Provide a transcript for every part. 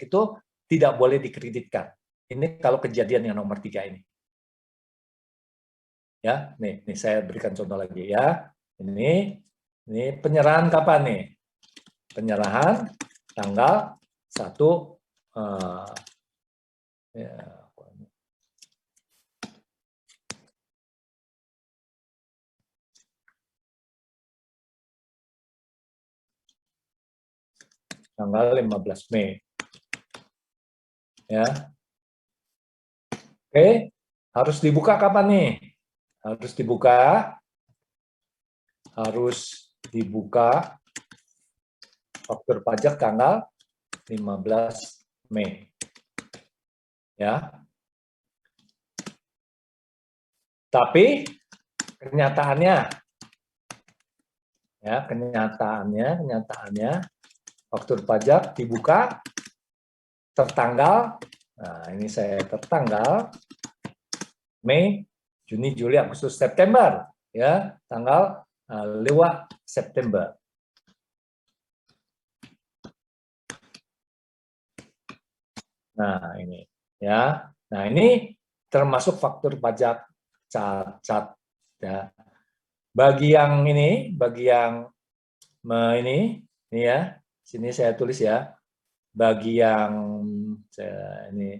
itu tidak boleh dikreditkan. Ini kalau kejadian yang nomor 3 ini. Ya, nih saya berikan contoh lagi ya. Ini penyerahan kapan nih? Penyerahan tanggal 1 ya, tanggal 15 Mei. Ya. Oke, harus dibuka kapan nih? Harus dibuka faktur pajak tanggal 15 Mei. Ya. Tapi kenyataannya faktur pajak dibuka tertanggal, nah ini saya tertanggal Mei, Juni, Juli, Agustus, September, ya, tanggal lewat September. Nah ini, ya, nah ini termasuk faktur pajak cacat, ya. Bagi yang ini ya, sini saya tulis ya. Bagi yang ini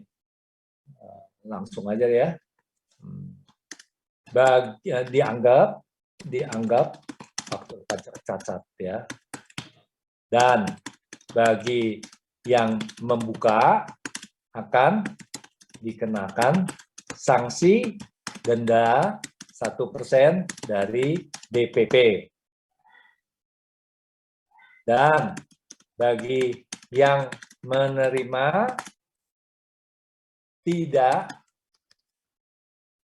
langsung aja ya. Dianggap faktur pajak cacat ya. Dan bagi yang membuka akan dikenakan sanksi denda 1% dari DPP. Dan bagi yang menerima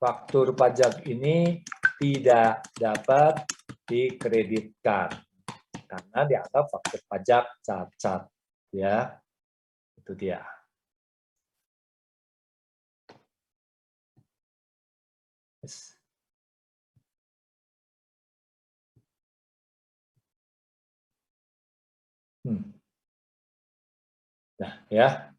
faktur pajak ini tidak dapat dikreditkan karena dianggap faktur pajak cacat, ya. Itu dia. Nah, ya.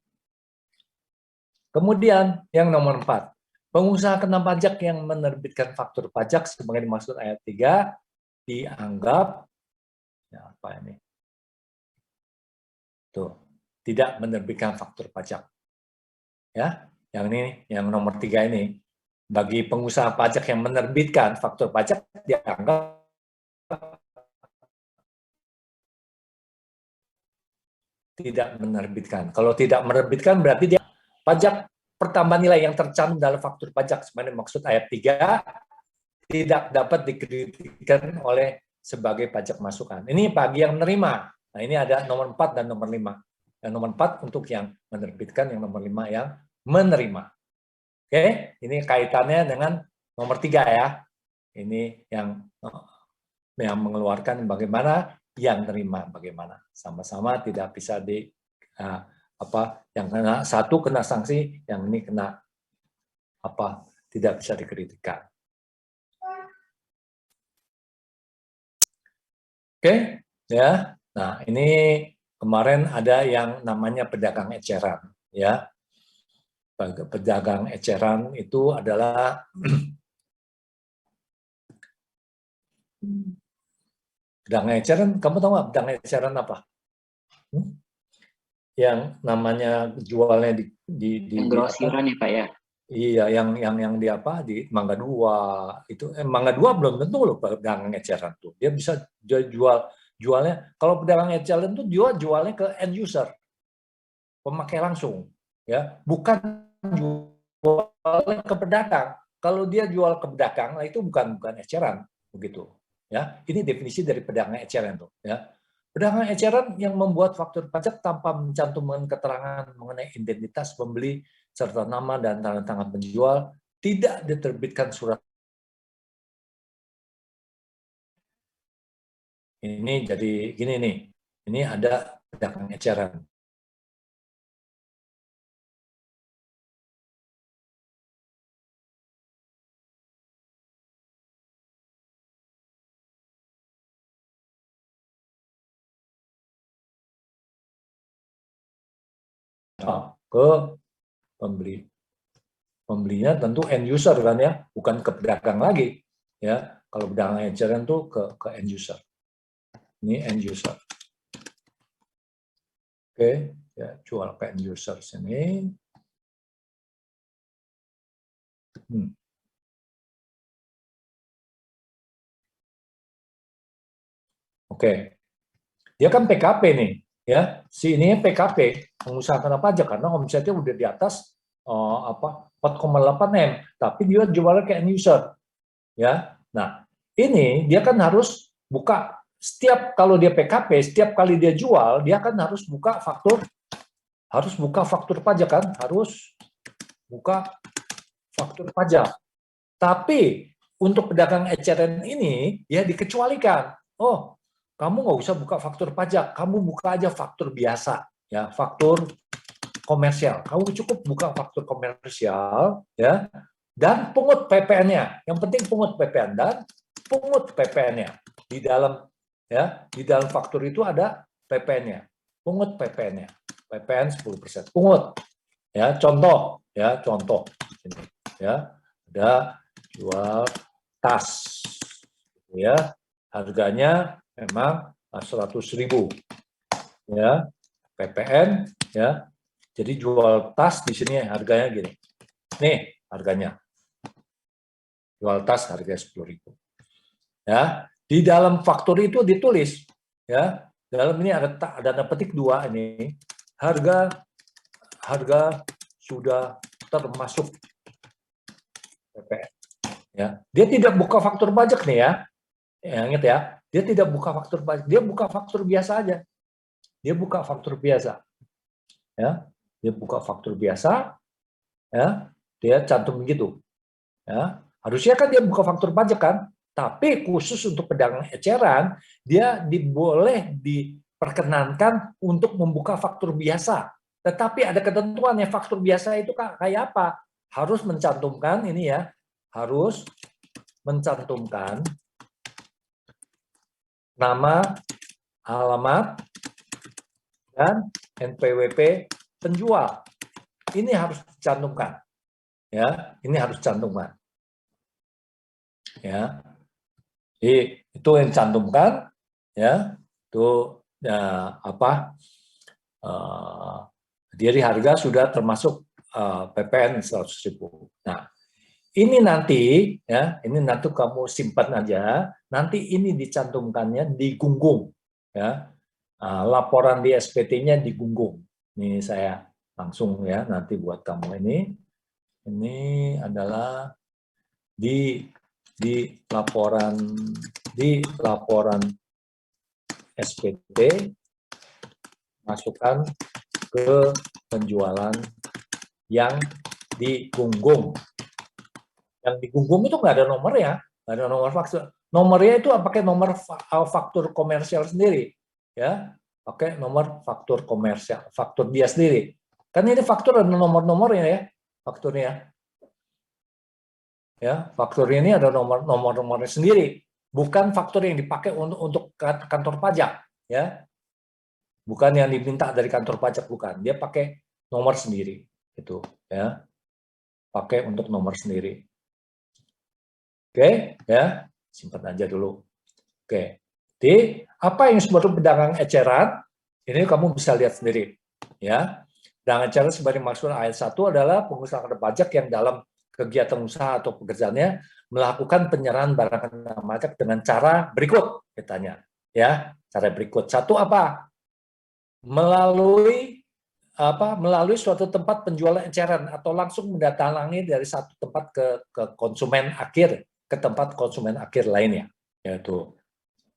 Kemudian yang nomor 4, pengusaha kena pajak yang menerbitkan faktur pajak sebagai dimaksud ayat 3 dianggap ya apa ini? Tuh, tidak menerbitkan faktur pajak. Ya, yang ini yang nomor 3 ini. Bagi pengusaha pajak yang menerbitkan faktur pajak dianggap tidak menerbitkan. Kalau tidak menerbitkan berarti dia pajak pertambahan nilai yang tercantum dalam faktur pajak sebenarnya maksud ayat 3 tidak dapat dikreditkan oleh sebagai pajak masukan. Ini bagi yang menerima. Nah, ini ada nomor 4 dan nomor 5. Yang nomor 4 untuk yang menerbitkan, yang nomor 5 yang menerima. Oke, ini kaitannya dengan nomor 3 ya. Ini yang mengeluarkan bagaimana, yang terima bagaimana. Sama-sama tidak bisa yang kena satu kena sanksi, yang ini kena tidak bisa dikreditkan. Oke, ya. Nah, ini kemarin ada yang namanya pedagang eceran, ya. Pedagang eceran itu adalah pedagang eceran, kamu tahu nggak pedagang eceran apa? Yang namanya jualnya di grosiran ya Pak ya? Iya, yang di apa di Mangga 2 itu Mangga 2 belum tentu loh pedagang eceran tuh. Dia bisa jualnya kalau pedagang eceran tuh jualnya ke end user, pemakai langsung, ya, bukan jualnya ke pedagang. Kalau dia jual ke pedagang, nah itu bukan eceran begitu, ya. Ini definisi dari pedagang eceran tuh, ya. Pedagang eceran yang membuat faktur pajak tanpa mencantumkan keterangan mengenai identitas pembeli serta nama dan tanda tangan penjual, tidak diterbitkan surat. Ini jadi gini nih, ini ada pedagang eceran. ke pembeli. Pembelinya tentu end user kan ya, bukan ke pedagang lagi ya. Kalau pedagang eceran tuh ke end user. Ini end user. Oke, ya jual ke end user sini. Oke, dia kan PKP nih, ya. Si ini PKP, mengusahakan apa aja karena omsetnya udah di atas 4,8 M, tapi dia jualnya ke end user, ya. Nah, ini dia kan harus buka setiap kalau dia PKP, setiap kali dia jual, dia kan harus buka faktur pajak kan, harus buka faktur pajak. Tapi untuk pedagang eceran ini ya dikecualikan. Oh, kamu nggak usah buka faktur pajak, kamu buka aja faktur biasa, ya faktur komersial. Kamu cukup buka faktur komersial, ya, dan pungut PPN-nya. Yang penting pungut PPN dan pungut PPN-nya di dalam, ya, di dalam faktur itu ada PPN-nya, pungut PPN-nya, PPN 10%, pungut, ya, contoh, ini, ya, ada jual tas, ya, harganya memang 100.000, ya, PPN, ya, jadi jual tas di sini harganya gini, nih harganya, jual tas harganya 10.000, ya, di dalam faktur itu ditulis, ya, dalam ini ada tanda petik 2 ini, harga sudah termasuk PPN. Ya, dia tidak buka faktur pajak nih ya. Ingat ya, dia tidak buka faktur pajak, dia buka faktur biasa aja. Dia buka faktur biasa. Ya, dia buka faktur biasa, ya, dia cantum begitu. Ya, harusnya kan dia buka faktur pajak kan, tapi khusus untuk pedagang eceran, dia boleh diperkenankan untuk membuka faktur biasa. Tetapi ada ketentuannya, faktur biasa itu kayak apa? Harus mencantumkan ini ya, harus mencantumkan nama, alamat, dan NPWP penjual. Ini harus dicantumkan. Ya, ini harus dicantumkan. Ya. Jadi itu yang dicantumkan, ya. Itu ya, apa? Jadi harga sudah termasuk PPN 100.000. Nah, ini nanti ya, ini nanti kamu simpan aja, nanti ini dicantumkannya di gunggung ya. Laporan di SPT-nya di gunggung. Ini saya langsung ya nanti buat kamu ini. Ini adalah di laporan SPT, masukkan ke penjualan yang di gunggung. Yang di gunggung itu nggak ada nomor ya, nggak ada nomor faktur. Nomornya itu pakai nomor faktur komersial sendiri, ya, pakai nomor faktur komersial, faktur dia sendiri. Kan ini faktur ada nomor-nomornya ya, fakturnya. Ya, faktur ini ada nomor-nomornya sendiri, bukan faktur yang dipakai untuk kantor pajak, ya, bukan yang diminta dari kantor pajak, bukan. Dia pakai nomor sendiri, itu, ya, pakai untuk nomor sendiri. Oke, ya, simpan aja dulu. Oke, jadi apa yang disebut pedagang eceran? Ini kamu bisa lihat sendiri, ya. Pedagang eceran sebagai maksud ayat 1 adalah pengusaha kantor pajak yang dalam kegiatan usaha atau pekerjaannya melakukan penyerahan barang kena pajak dengan cara berikut, katanya, ya. Cara berikut. Satu apa? Melalui suatu tempat penjualan eceran atau langsung mendatangi dari satu tempat ke konsumen akhir, ke tempat konsumen akhir lainnya, yaitu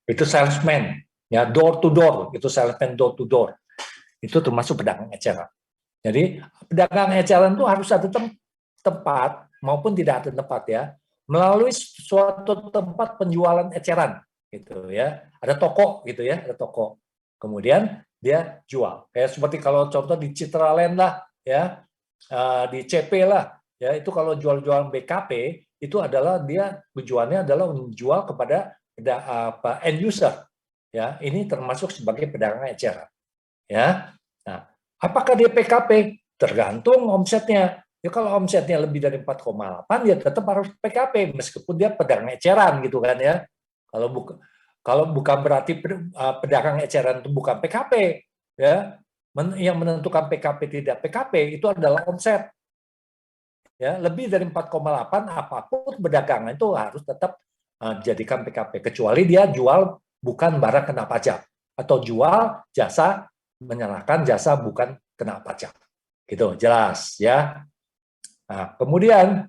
itu salesman, ya, door to door, itu salesman door to door, itu termasuk pedagang eceran. Jadi pedagang eceran itu harus ada tempat maupun tidak ada tempat ya, melalui suatu tempat penjualan eceran, gitu ya, ada toko gitu ya, ada toko, kemudian dia jual, kayak seperti kalau contoh di Citraland lah, ya, di CP lah, ya, itu kalau jual-jual BKP itu adalah dia tujuannya adalah menjual kepada end user, ya, ini termasuk sebagai pedagang eceran, ya. Nah, apakah dia PKP? Tergantung omsetnya. Ya kalau omsetnya lebih dari 4,8 ya tetap harus PKP meskipun dia pedagang eceran gitu kan ya. Kalau bukan berarti pedagang eceran itu bukan PKP ya. Yang menentukan PKP tidak PKP itu adalah omset. Ya, lebih dari 4,8 apapun perdagangan itu harus tetap jadikan PKP kecuali dia jual bukan barang kena pajak atau jual jasa menyerahkan jasa bukan kena pajak. Gitu, jelas ya. Nah, kemudian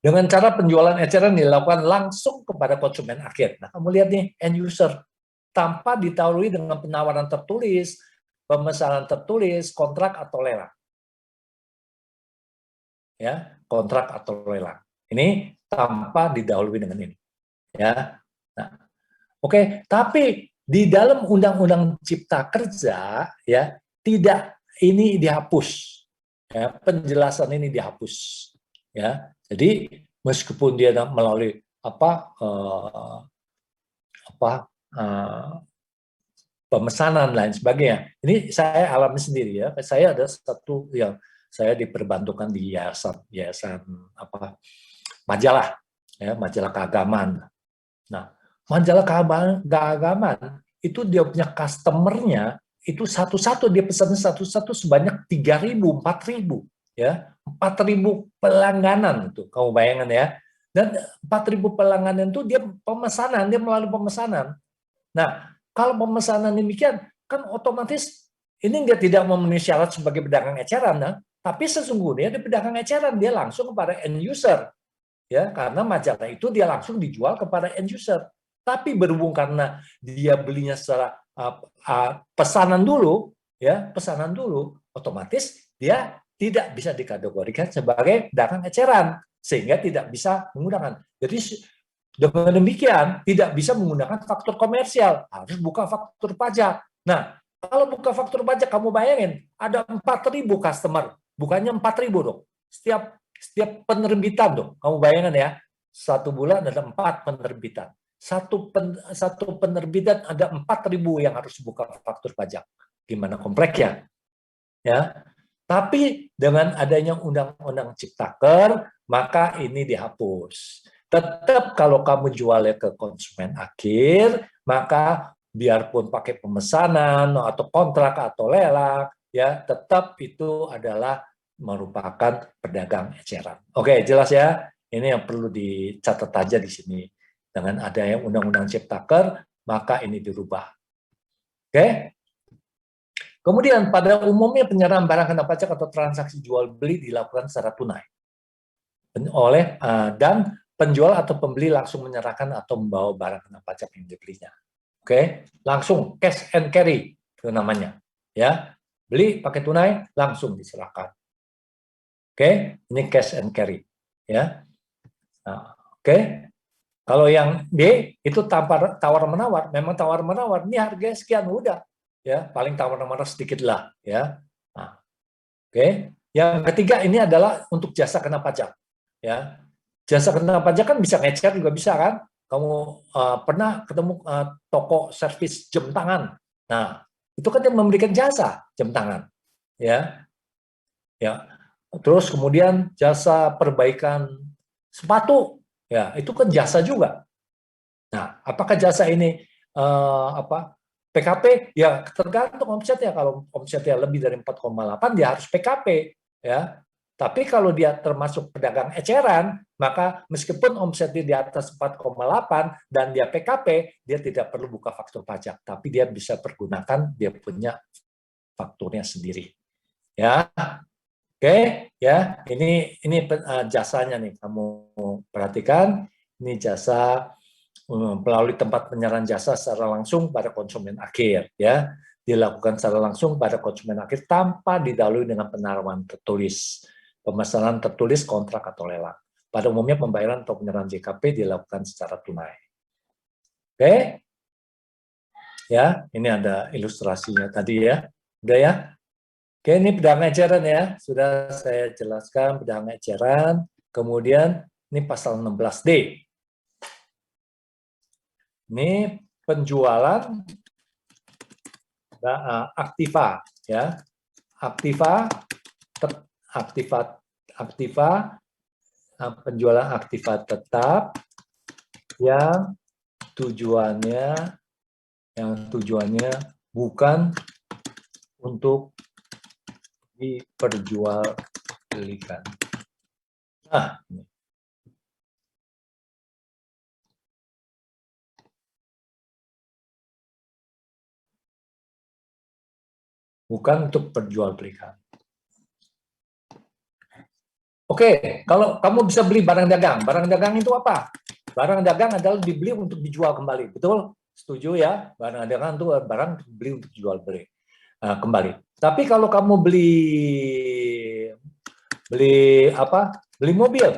dengan cara penjualan eceran dilakukan langsung kepada konsumen akhir. Nah, kamu lihat nih, end user, tanpa didahului dengan penawaran tertulis, pemesanan tertulis, kontrak atau lelang. Ya, kontrak atau lelang. Ini tanpa didahului dengan ini. Ya. Nah, oke, tapi di dalam Undang-Undang Cipta Kerja ya tidak ini dihapus. Ya, penjelasan ini dihapus. Ya, jadi meskipun dia melalui pemesanan lain sebagainya. Ini saya alami sendiri ya. Saya ada satu yang saya diperbantukan di yayasan majalah ya, majalah keagamaan. Nah, majalah keagamaan itu dia punya customernya itu satu-satu dia pesan satu-satu sebanyak 3.000, 4.000 ya, 4.000 pelangganan itu kamu bayangkan ya. Dan 4.000 pelangganan itu dia melalui pemesanan. Nah, kalau pemesanan demikian kan otomatis ini dia tidak memenuhi syarat sebagai pedagang eceran, nah, tapi sesungguhnya di pedagang eceran dia langsung kepada end user. Ya, karena majalah itu dia langsung dijual kepada end user. Tapi berhubung karena dia belinya secara pesanan dulu, ya pesanan dulu, otomatis dia tidak bisa dikategorikan sebagai pedagang eceran, sehingga tidak bisa menggunakan. Jadi dengan demikian tidak bisa menggunakan faktur komersial, harus buka faktur pajak. Nah, kalau buka faktur pajak kamu bayangin ada 4.000 customer, bukannya 4.000 dong. Setiap penerbitan dong, kamu bayangkan ya, satu bulan ada 4 penerbitan. Satu penerbitan ada 4.000 yang harus buka faktur pajak. Gimana kompleksnya? Ya. Tapi dengan adanya Undang-Undang Ciptaker, maka ini dihapus. Tetap kalau kamu jualnya ke konsumen akhir, maka biarpun pakai pemesanan atau kontrak atau lelang, ya tetap itu adalah merupakan pedagang eceran. Oke, jelas ya. Ini yang perlu dicatat aja di sini. Dengan adanya Undang-Undang Ciptaker, maka ini dirubah. Oke. Kemudian pada umumnya penyerahan barang kena pajak atau transaksi jual beli dilakukan secara tunai dan penjual atau pembeli langsung menyerahkan atau membawa barang kena pajak yang dibelinya. Oke, langsung cash and carry itu namanya. Ya, beli pakai tunai langsung diserahkan. Oke, ini cash and carry. Ya, nah, oke. Kalau yang D itu tanpa tawar menawar, memang tawar menawar. Ini harganya sekian udah, ya paling tawar menawar sedikit lah, ya. Nah, oke. Yang ketiga ini adalah untuk jasa kena pajak, ya. Jasa kena pajak kan bisa ngecer juga bisa kan? Kamu pernah ketemu toko servis jam tangan? Nah, itu kan yang memberikan jasa jam tangan, ya. Ya. Terus kemudian jasa perbaikan sepatu, ya itu kan jasa juga. Nah, apakah jasa ini PKP? Ya tergantung omsetnya. Kalau omsetnya lebih dari 4,8 dia harus PKP, ya. Tapi kalau dia termasuk pedagang eceran, maka meskipun omsetnya di atas 4,8 dan dia PKP, dia tidak perlu buka faktur pajak, tapi dia bisa pergunakan dia punya fakturnya sendiri. Ya. Oke, ya. Ini jasanya nih, kamu perhatikan. Ini jasa melalui tempat penyerahan jasa secara langsung pada konsumen akhir, ya. Dilakukan secara langsung pada konsumen akhir tanpa didahului dengan penawaran tertulis, pemesanan tertulis, kontrak atau lelang. Pada umumnya pembayaran atau penyerahan JKP dilakukan secara tunai. Oke. Ya, ini ada ilustrasinya tadi ya. Udah ya? Oke, ini pedagang eceran ya. Sudah saya jelaskan pedagang eceran. Kemudian ini pasal 16D. Ini penjualan aktiva ya. Aktiva penjualan aktiva tetap yang tujuannya bukan untuk diperjualbelikan. Nah, bukan untuk perjualbelikan. Oke, kalau kamu bisa beli barang dagang itu apa? Barang dagang adalah dibeli untuk dijual kembali, betul? Setuju ya? Barang dagang itu barang dibeli untuk dijual beli kembali. Tapi kalau kamu beli mobil,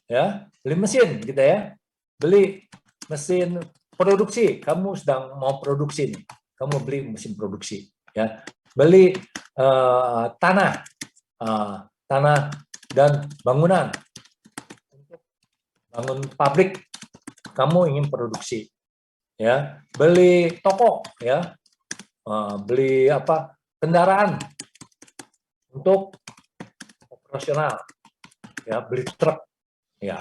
ya, beli mesin, gitu ya, beli mesin produksi, kamu sedang mau produksi nih, kamu beli mesin produksi, ya, beli tanah dan bangunan untuk bangun pabrik, kamu ingin produksi, ya, beli toko, ya, beli kendaraan untuk operasional, ya, beli truk, ya,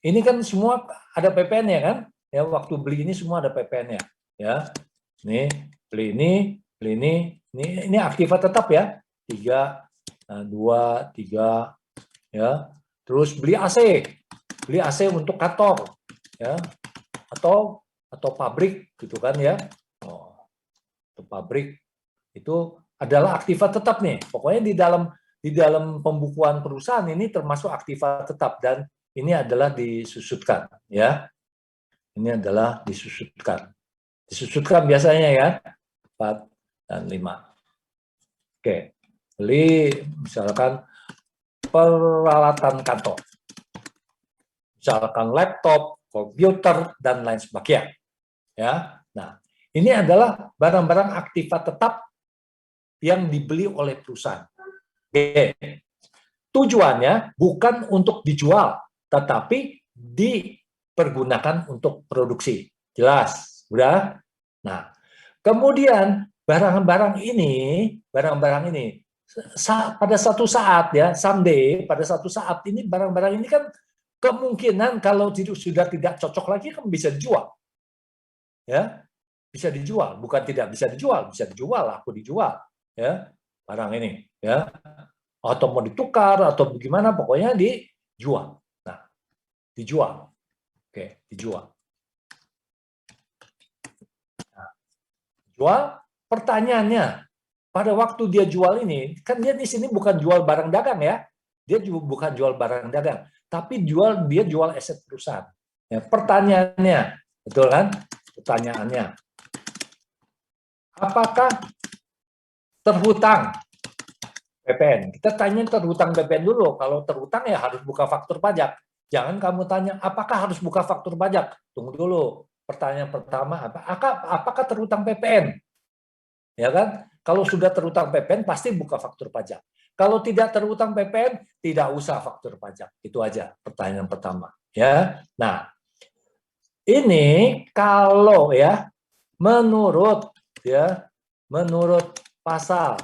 ini kan semua ada PPN ya kan, ya, waktu beli ini semua ada PPN-nya, ya, nih beli ini aktiva tetap ya, 3, 2, 3, ya, terus beli AC untuk kantor, ya, atau pabrik gitu kan ya, untuk pabrik itu adalah aktiva tetap nih, pokoknya di dalam pembukuan perusahaan ini termasuk aktiva tetap, dan ini adalah disusutkan, ya, ini adalah disusutkan biasanya ya 4 dan 5. Oke, beli misalkan peralatan kantor, misalkan laptop, komputer, dan lain sebagainya. Ya, nah ini adalah barang-barang aktiva tetap yang dibeli oleh perusahaan. Oke. Tujuannya bukan untuk dijual, tetapi dipergunakan untuk produksi. Jelas, udah? Nah, kemudian barang-barang ini pada satu saat ya, someday, pada satu saat ini barang-barang ini kan kemungkinan kalau sudah tidak cocok lagi kan bisa dijual. Ya, bisa dijual, bukan tidak bisa dijual, aku dijual, ya, barang ini, ya. Atau mau ditukar atau bagaimana, pokoknya dijual. Nah, dijual. Oke, dijual. Nah, jual, pertanyaannya, pada waktu dia jual ini, kan dia di sini bukan jual barang dagang ya, dia juga bukan jual barang dagang, tapi dia jual aset perusahaan. Ya, pertanyaannya, betul kan? Pertanyaannya, apakah terhutang PPN? Kita tanya terhutang PPN dulu. Kalau terhutang ya harus buka faktur pajak. Jangan kamu tanya, apakah harus buka faktur pajak? Tunggu dulu. Pertanyaan pertama, apakah terhutang PPN? Ya kan? Kalau sudah terhutang PPN, pasti buka faktur pajak. Kalau tidak terhutang PPN, tidak usah faktur pajak. Itu aja pertanyaan pertama. Ya, nah ini kalau ya menurut pasal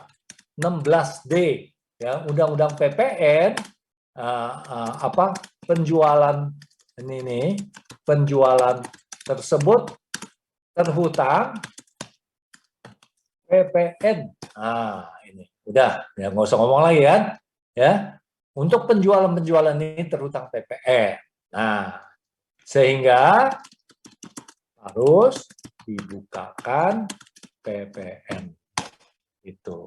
16D ya Undang-Undang PPN, penjualan tersebut terhutang PPN. Ini udah ya, nggak usah ngomong lagi kan ya, untuk penjualan ini terhutang PPN. Nah, sehingga harus dibukakan PPN itu.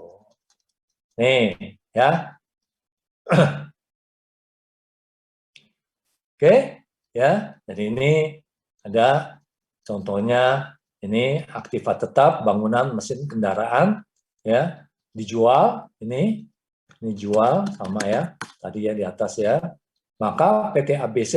Nih ya. Oke, ya. Jadi ini ada contohnya, ini aktiva tetap bangunan mesin kendaraan ya, dijual, ini jual sama ya, tadi ya di atas ya. Maka PT ABC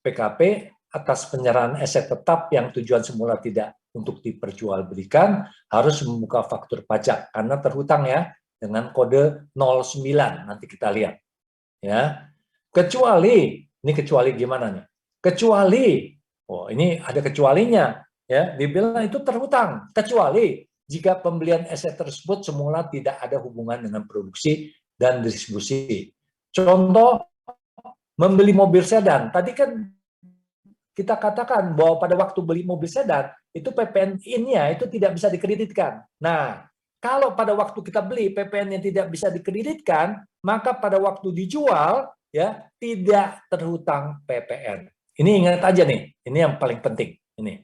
PKP atas penyerahan aset tetap yang tujuan semula tidak untuk diperjualbelikan harus membuka faktur pajak karena terhutang ya dengan kode 09, nanti kita lihat ya. Kecuali, ini kecuali gimana nih? Kecuali, oh ini ada kecualinya ya, dibilang itu terhutang kecuali jika pembelian aset tersebut semula tidak ada hubungan dengan produksi dan distribusi. Contoh, membeli mobil sedan. Tadi kan kita katakan bahwa pada waktu beli mobil sedan, itu PPN-nya itu tidak bisa dikreditkan. Nah, kalau pada waktu kita beli PPN-nya tidak bisa dikreditkan, maka pada waktu dijual ya tidak terhutang PPN. Ini ingat aja nih, ini yang paling penting ini.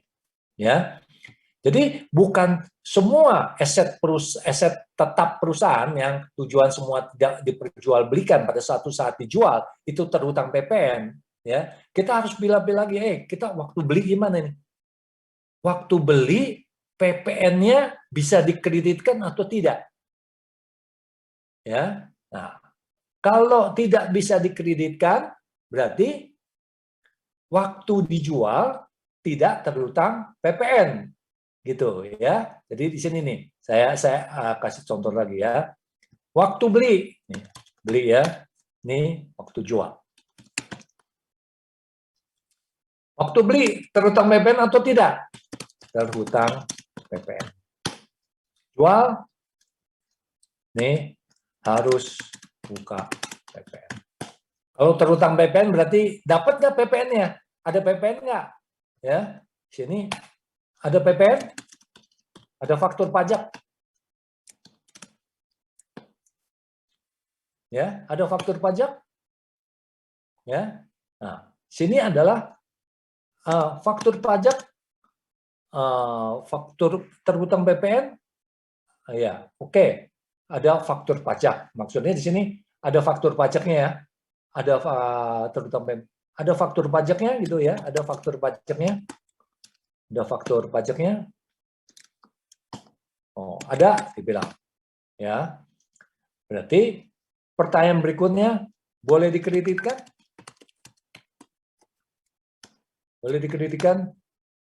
Ya. Jadi bukan semua aset tetap perusahaan yang tujuan semua tidak diperjualbelikan pada suatu saat dijual itu terhutang PPN. Ya, kita harus pilih-pilih lagi. Kita waktu beli gimana nih? Waktu beli PPN-nya bisa dikreditkan atau tidak? Ya, nah kalau tidak bisa dikreditkan berarti waktu dijual tidak terhutang PPN. Gitu ya. Jadi di sini nih, saya kasih contoh lagi ya. Waktu beli, nih, beli ya. Nih waktu jual. Waktu beli terhutang PPN atau tidak? Terhutang PPN. Jual, nih harus buka PPN. Kalau terhutang PPN berarti dapat nggak PPN-nya? Ada PPN nggak? Ya, sini ada PPN, ada faktur pajak. Ya, ada faktur pajak. Ya. Nah, sini adalah faktur pajak, faktur terhutang PPN. Ya, oke. Ada faktur pajak. Maksudnya di sini ada faktur pajaknya ya. Ada terhutang PPN. Ada faktur pajaknya gitu ya. Ada faktur pajaknya. Ada faktur pajaknya. Oh, ada dibilang. Ya. Berarti pertanyaan berikutnya, boleh dikreditkan? Boleh dikreditkan?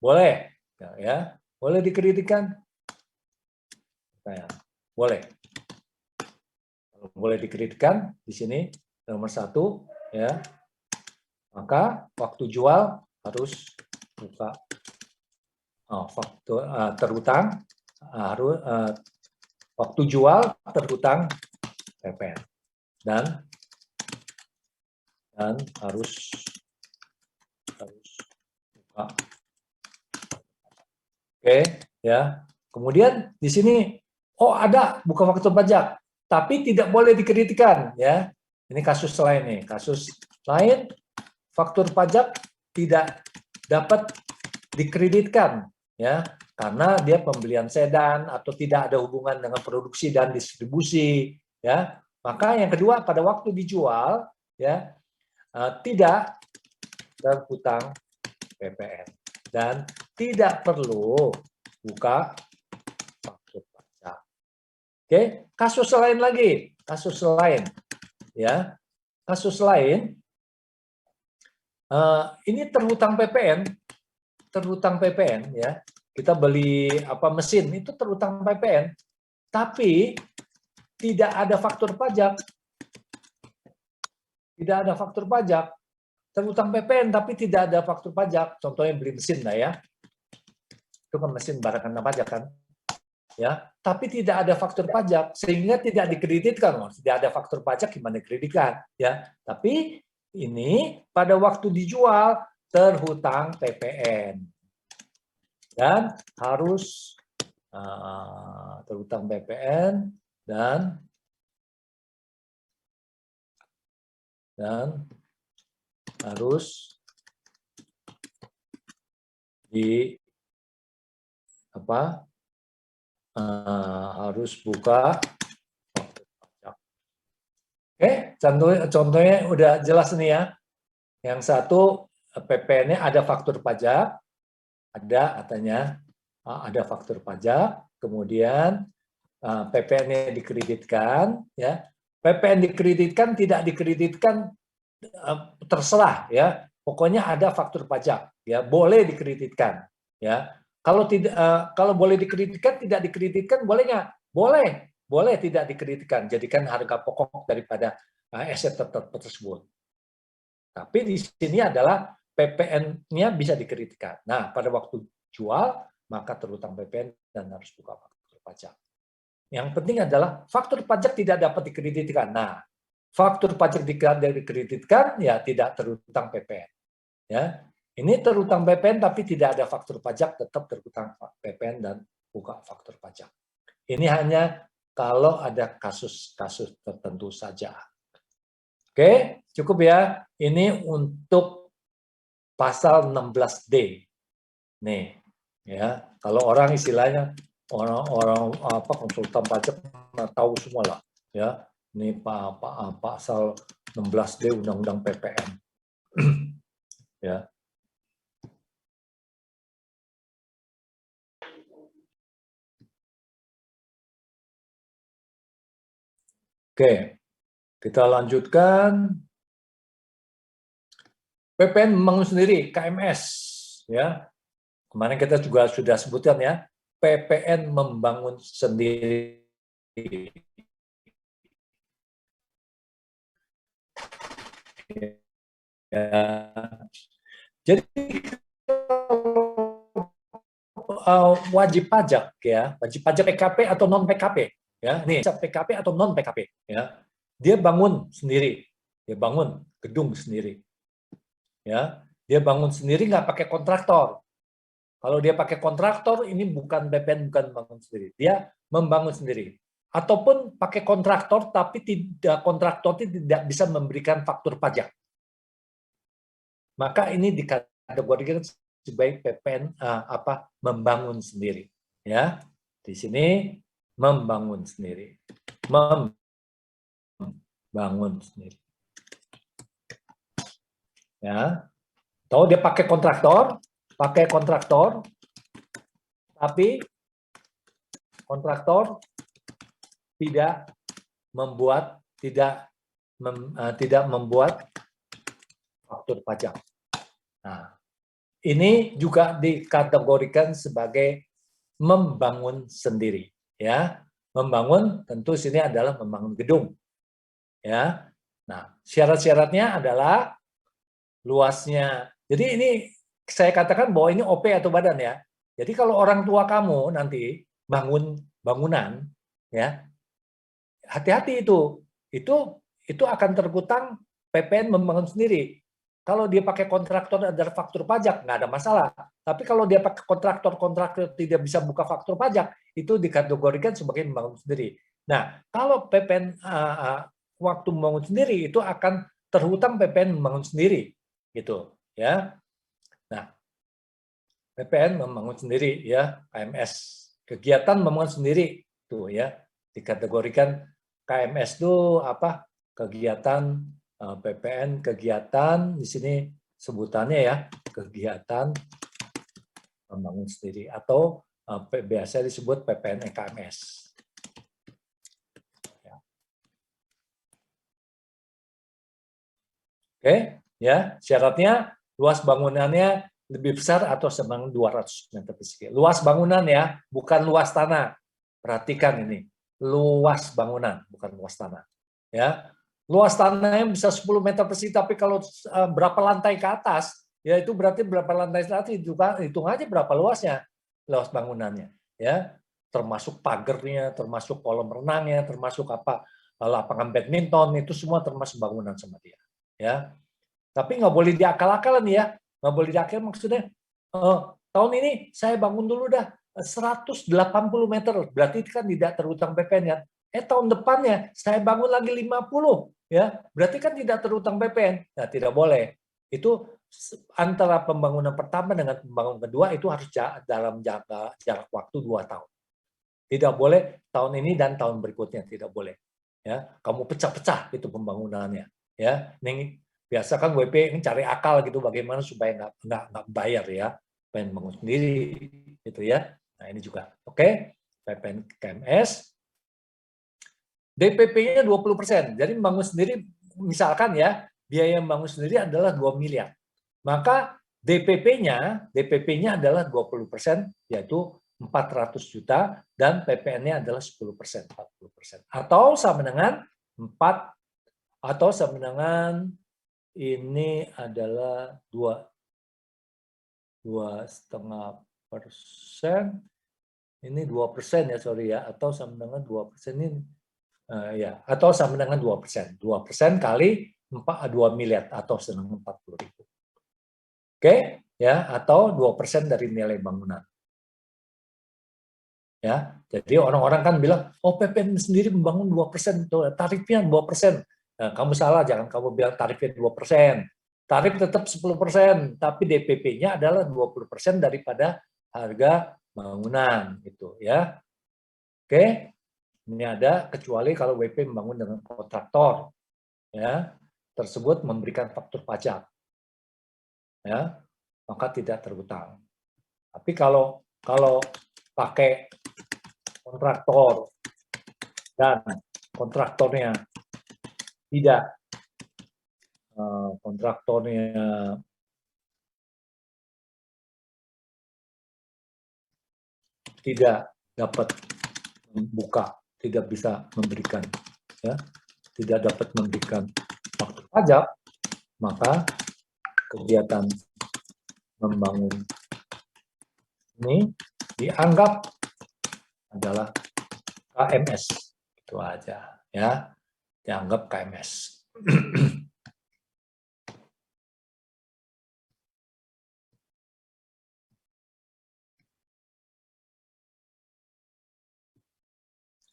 Boleh. Ya, boleh dikreditkan? Boleh. Kalau boleh dikreditkan di sini nomor 1 ya. Maka waktu jual harus buka faktur terhutang harus waktu jual terhutang PPN dan harus buka. Oke ya. Kemudian di sini ada buka faktur pajak tapi tidak boleh dikreditkan ya. Ini kasus lain nih, kasus lain faktur pajak tidak dapat dikreditkan ya karena dia pembelian sedan atau tidak ada hubungan dengan produksi dan distribusi ya. Maka yang kedua pada waktu dijual ya tidak terhutang PPN dan tidak perlu buka faktur pajak. Oke, kasus lain lagi, kasus lain ya. Kasus lain ini terhutang PPN ya. Kita beli mesin itu terhutang PPN, tapi tidak ada faktur pajak. Tidak ada faktur pajak. Terhutang PPN tapi tidak ada faktur pajak. Contohnya beli mesin lah ya. Itu kan mesin barang kena pajak kan. Ya, tapi tidak ada faktur pajak sehingga tidak dikreditkan. Tidak ada faktur pajak gimana dikreditkan ya. Tapi ini pada waktu dijual terhutang PPN dan harus terhutang PPN dan harus harus buka faktur pajak. Oke, contohnya udah jelas nih ya. Yang satu PPN-nya ada faktur pajak, ada katanya ada faktur pajak, kemudian PPN-nya dikreditkan, ya. PPN dikreditkan, tidak dikreditkan terserah ya. Pokoknya ada faktur pajak, ya boleh dikreditkan, ya. Kalau tidak, kalau boleh dikreditkan, tidak dikreditkan, boleh nggak? Boleh, boleh tidak dikreditkan. Jadikan harga pokok daripada aset tersebut. Tapi di sini adalah PPN-nya bisa dikreditkan. Nah, pada waktu jual maka terhutang PPN dan harus buka faktur pajak. Yang penting adalah faktur pajak tidak dapat dikreditkan. Nah, faktur pajak tidak dikreditkan, ya tidak terutang PPN. Ya, ini terutang PPN tapi tidak ada faktur pajak, tetap terutang PPN dan buka faktur pajak. Ini hanya kalau ada kasus-kasus tertentu saja. Oke, cukup ya. Ini untuk pasal 16D. Nih, ya. Kalau orang istilahnya orang apa konsultan pajak tahu semua lah, ya. Ini pasal 16D Undang-Undang PPN. Ya. Oke, kita lanjutkan. PPN membangun sendiri, KMS. Ya, kemarin kita juga sudah sebutkan ya, PPN membangun sendiri. Ya. Jadi wajib pajak ya, wajib pajak PKP atau non PKP ya. Nih, PKP atau non PKP ya. Dia bangun sendiri. Dia bangun gedung sendiri. Ya. Dia bangun sendiri nggak pakai kontraktor. Kalau dia pakai kontraktor ini bukan PPN, bukan bangun sendiri. Dia membangun sendiri. Ataupun pakai kontraktor tapi kontraktor tidak bisa memberikan faktur pajak. Maka ini dikategorikan sebagai PPN membangun sendiri. Ya, di sini membangun sendiri, membangun sendiri. Ya, tahu dia pakai kontraktor, tapi kontraktor tidak membuat faktur pajak. Nah, ini juga dikategorikan sebagai membangun sendiri, ya. Membangun tentu sini adalah membangun gedung, ya. Nah, syarat-syaratnya adalah luasnya. Jadi ini saya katakan bahwa ini OP atau badan ya. Jadi kalau orang tua kamu nanti bangun bangunan, ya, hati-hati itu. Itu akan terhutang PPN membangun sendiri. Kalau dia pakai kontraktor ada faktur pajak, nggak ada masalah. Tapi kalau dia pakai kontraktor tidak bisa buka faktur pajak, itu dikategorikan sebagai membangun sendiri. Nah, kalau PPN waktu membangun sendiri itu akan terhutang PPN membangun sendiri, gitu, ya. Nah, PPN membangun sendiri, ya, KMS. Kegiatan membangun sendiri, tuh ya, dikategorikan KMS itu apa? Kegiatan PPN, kegiatan di sini sebutannya ya, kegiatan membangun sendiri atau biasa disebut PPN KMS. Ya. Oke, ya, syaratnya luas bangunannya lebih besar atau sama 200 meter persegi. Luas bangunan ya, bukan luas tanah. Perhatikan ini, luas bangunan, bukan luas tanah. Ya, luas tanahnya bisa 10 meter persegi, tapi kalau berapa lantai ke atas, ya itu berarti berapa lantai ke atas, hitung aja berapa luasnya, luas bangunannya. Ya, termasuk pagernya, termasuk kolam renangnya, termasuk apa lapangan badminton, itu semua termasuk bangunan sama dia. Ya, tapi nggak boleh diakal-akalan ya, nggak boleh diakal maksudnya tahun ini saya bangun dulu dah 180 meter, berarti kan tidak terutang PPN ya. Tahun depannya saya bangun lagi 50, ya, berarti kan tidak terutang PPN. Nah, tidak boleh. Itu antara pembangunan pertama dengan pembangunan kedua itu harus dalam jarak waktu 2 tahun. Tidak boleh tahun ini dan tahun berikutnya, tidak boleh. Ya, kamu pecah-pecah itu pembangunannya. Ya, ini biasa kan WP ini cari akal gitu bagaimana supaya nggak bayar ya, pengen bangun sendiri gitu ya. Nah ini juga oke. PPN KMS DPP-nya 20%. Jadi membangun sendiri misalkan ya biaya membangun sendiri adalah 2 miliar. Maka DPP-nya adalah 20%, yaitu 400 juta dan PPN-nya adalah 10%, 40%. Atau sama dengan 4 atau sama dengan ini adalah 2,5%, Ini 2% ya, sorry ya, atau sama dengan 2% ini ya, atau sama dengan 2%. 2% kali 2 miliar atau sama dengan 40.000. Oke, ya, atau 2% dari nilai bangunan. Ya, jadi orang-orang kan bilang, oh PPN sendiri membangun 2%, tarifnya 2%. Nah, kamu salah, jangan kamu bilang tarifnya 2%. Tarif tetap 10%, tapi DPP-nya adalah 20% daripada harga bangunan, gitu ya. Oke, ini ada kecuali kalau WP membangun dengan kontraktor, ya, tersebut memberikan faktur pajak, ya, maka tidak terhutang. Tapi kalau pakai kontraktor dan kontraktornya tidak tidak dapat membuka, tidak bisa memberikan, ya, tidak dapat memberikan faktur pajak, maka kegiatan membangun ini dianggap adalah KMS, itu aja, ya, dianggap KMS.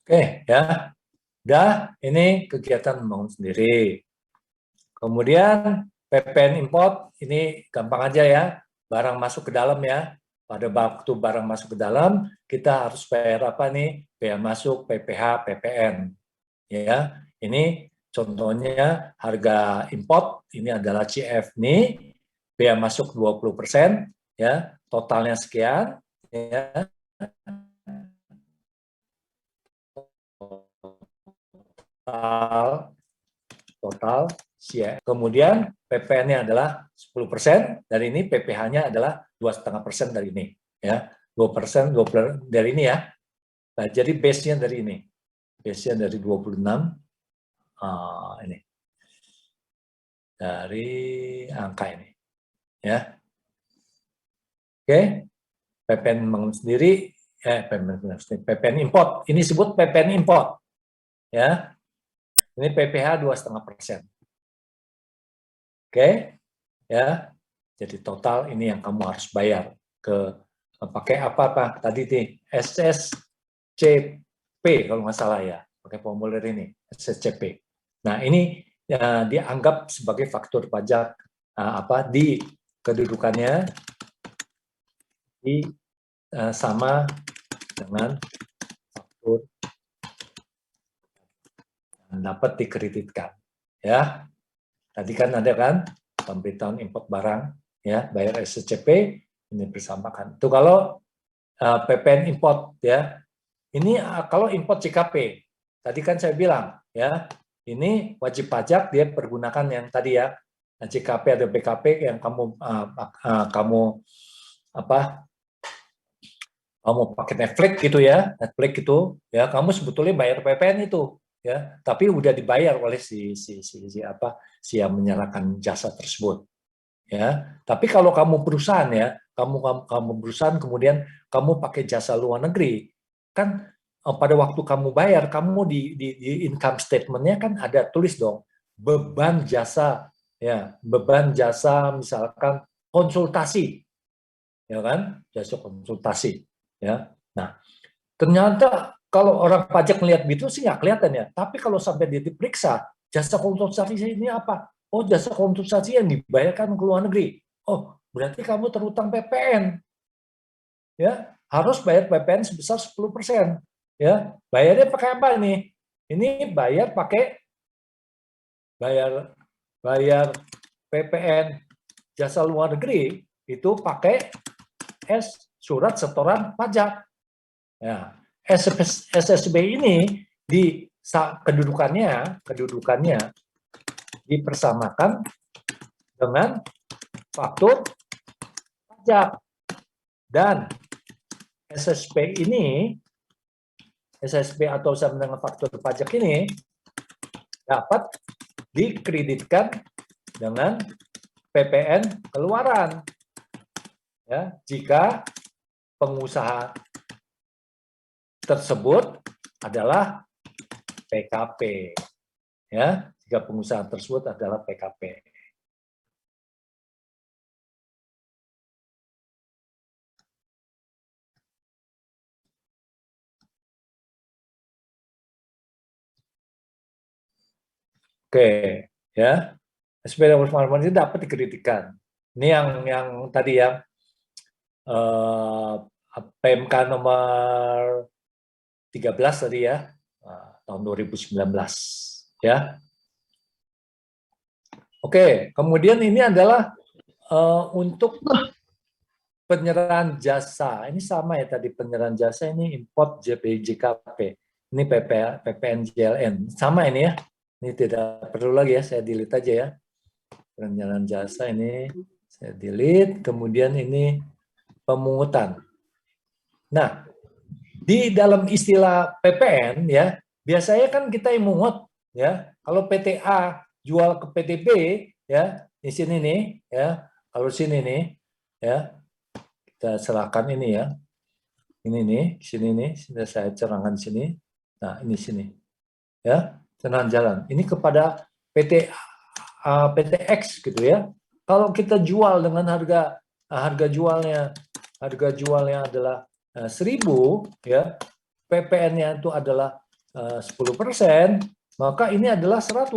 Oke, ya, udah, ini kegiatan membangun sendiri. Kemudian PPN import, ini gampang aja ya, barang masuk ke dalam ya. Pada waktu barang masuk ke dalam, kita harus bayar apa nih? Bea masuk, PPH, PPN. Ya, ini contohnya harga import, ini adalah CF nih, bea masuk 20%, ya, totalnya sekian, ya. Total kemudian PPN-nya adalah 10%, dari ini PPH-nya adalah 2,5% dari ini, ya, 2% dari ini ya. Nah, jadi base-nya dari ini, base-nya dari 26, ini, dari angka ini, ya. Oke, PPN bangun sendiri, PPN import, ini disebut PPN import, ya. Ini PPH 2,5%. Oke, ya. Jadi total ini yang kamu harus bayar ke pakai apa tadi nih, SSCP kalau nggak salah ya, pakai formulir ini SSCP. Nah, ini dianggap sebagai faktur pajak di kedudukannya sama dengan faktur yang dapat dikreditkan, ya. Tadi kan ada kan pemberitahuan import barang, ya, bayar SCP, ini bersamakan. Itu kalau PPN import, ya. Ini kalau import CKP, tadi kan saya bilang, ya, ini wajib pajak dia pergunakan yang tadi ya, CKP atau BKP yang kamu kamu pakai Netflix gitu ya, Netflix itu, ya, kamu sebetulnya bayar PPN itu, ya, tapi udah dibayar oleh si yang menyerahkan jasa tersebut, ya. Tapi kalau kamu perusahaan ya, kamu perusahaan kemudian kamu pakai jasa luar negeri, kan pada waktu kamu bayar, kamu di income statement-nya kan ada tulis dong beban jasa, ya, beban jasa misalkan konsultasi, ya kan, jasa konsultasi, ya. Nah, ternyata kalau orang pajak melihat gitu sih nggak kelihatan ya. Tapi kalau sampai dia diperiksa, jasa konsultasi ini apa? Oh, jasa konsultasi yang dibayarkan ke luar negeri. Oh, berarti kamu terutang PPN. Ya, harus bayar PPN sebesar 10%. Ya, bayarnya pakai apa ini? Ini bayar PPN jasa luar negeri itu pakai surat setoran pajak. Ya, SSB ini di kedudukannya dipersamakan dengan faktur pajak, dan SSB atau sama dengan faktur pajak ini dapat dikreditkan dengan PPN keluaran, ya, jika pengusaha tersebut adalah PKP. Ya, jika pengusaha tersebut adalah PKP. Oke, ya. Sepeda performa ini dapat dikritikan. Ini yang tadi ya, PMK nomor 13 tadi ya, tahun 2019 ya. Oke, kemudian ini adalah untuk penyerahan jasa. Ini sama ya tadi, penyerahan jasa ini import JKP. Ini PPNJLN. Sama ini ya. Ini tidak perlu lagi ya, saya delete aja ya. Penyerahan jasa ini saya delete, kemudian ini pemungutan. Nah, di dalam istilah PPN ya, biasanya kan kita yang mungut ya. Kalau PTA jual ke PTB ya, di sini nih ya. Kalau sini nih ya, kita serahkan ini ya. Ini nih, sini nih, sudah saya cerahkan sini. Nah, ini sini. Ya, cerahan jalan. Ini kepada PTX gitu ya. Kalau kita jual dengan harga jualnya adalah 1.000 ya, PPN-nya itu adalah 10%, maka ini adalah 100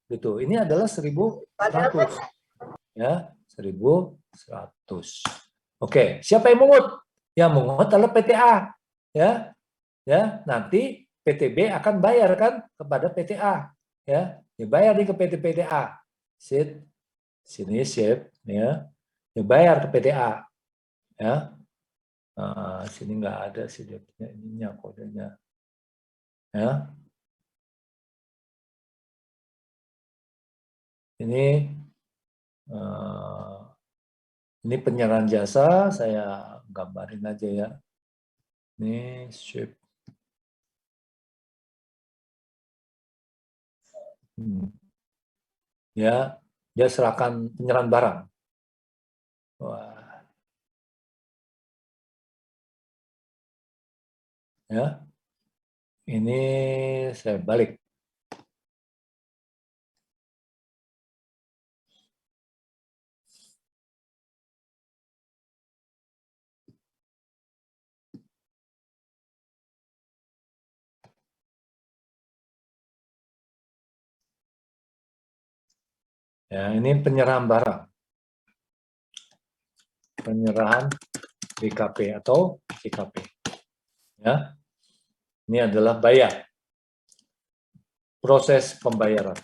gitu. Ini adalah 1.100 ya, 1.100. Oke, siapa yang mungut? Yang mungut adalah PTA ya. Ya, nanti PTB akan bayar kan kepada PTA ya. Dibayar nih ke PTA. Sini sip ya. Dibayar ke PTA ya. Sini nggak ada sih dia punya ininya, kodenya ya. Ini penyerahan jasa, saya gambarin aja ya. Ini ship. Ya, dia serahkan penyerahan barang. Wah. Ya. Ini saya balik. Ya, ini penyerahan barang. Penyerahan BKP atau CKP. Ya. Ini adalah bayar. Proses pembayaran.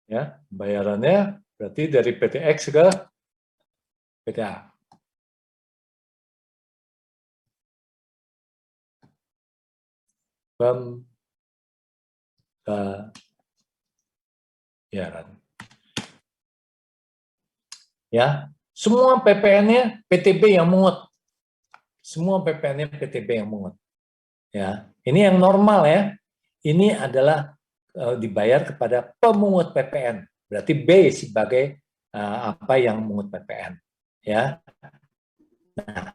Ya, bayarannya berarti dari PTX ke PTA. Pembayaran. Ya, semua PPN-nya PTB yang mungut. Semua PPN-nya PTB yang mungut. Ya, ini yang normal ya. Ini adalah dibayar kepada pemungut PPN. Berarti B sebagai apa yang mungut PPN. Ya. Nah,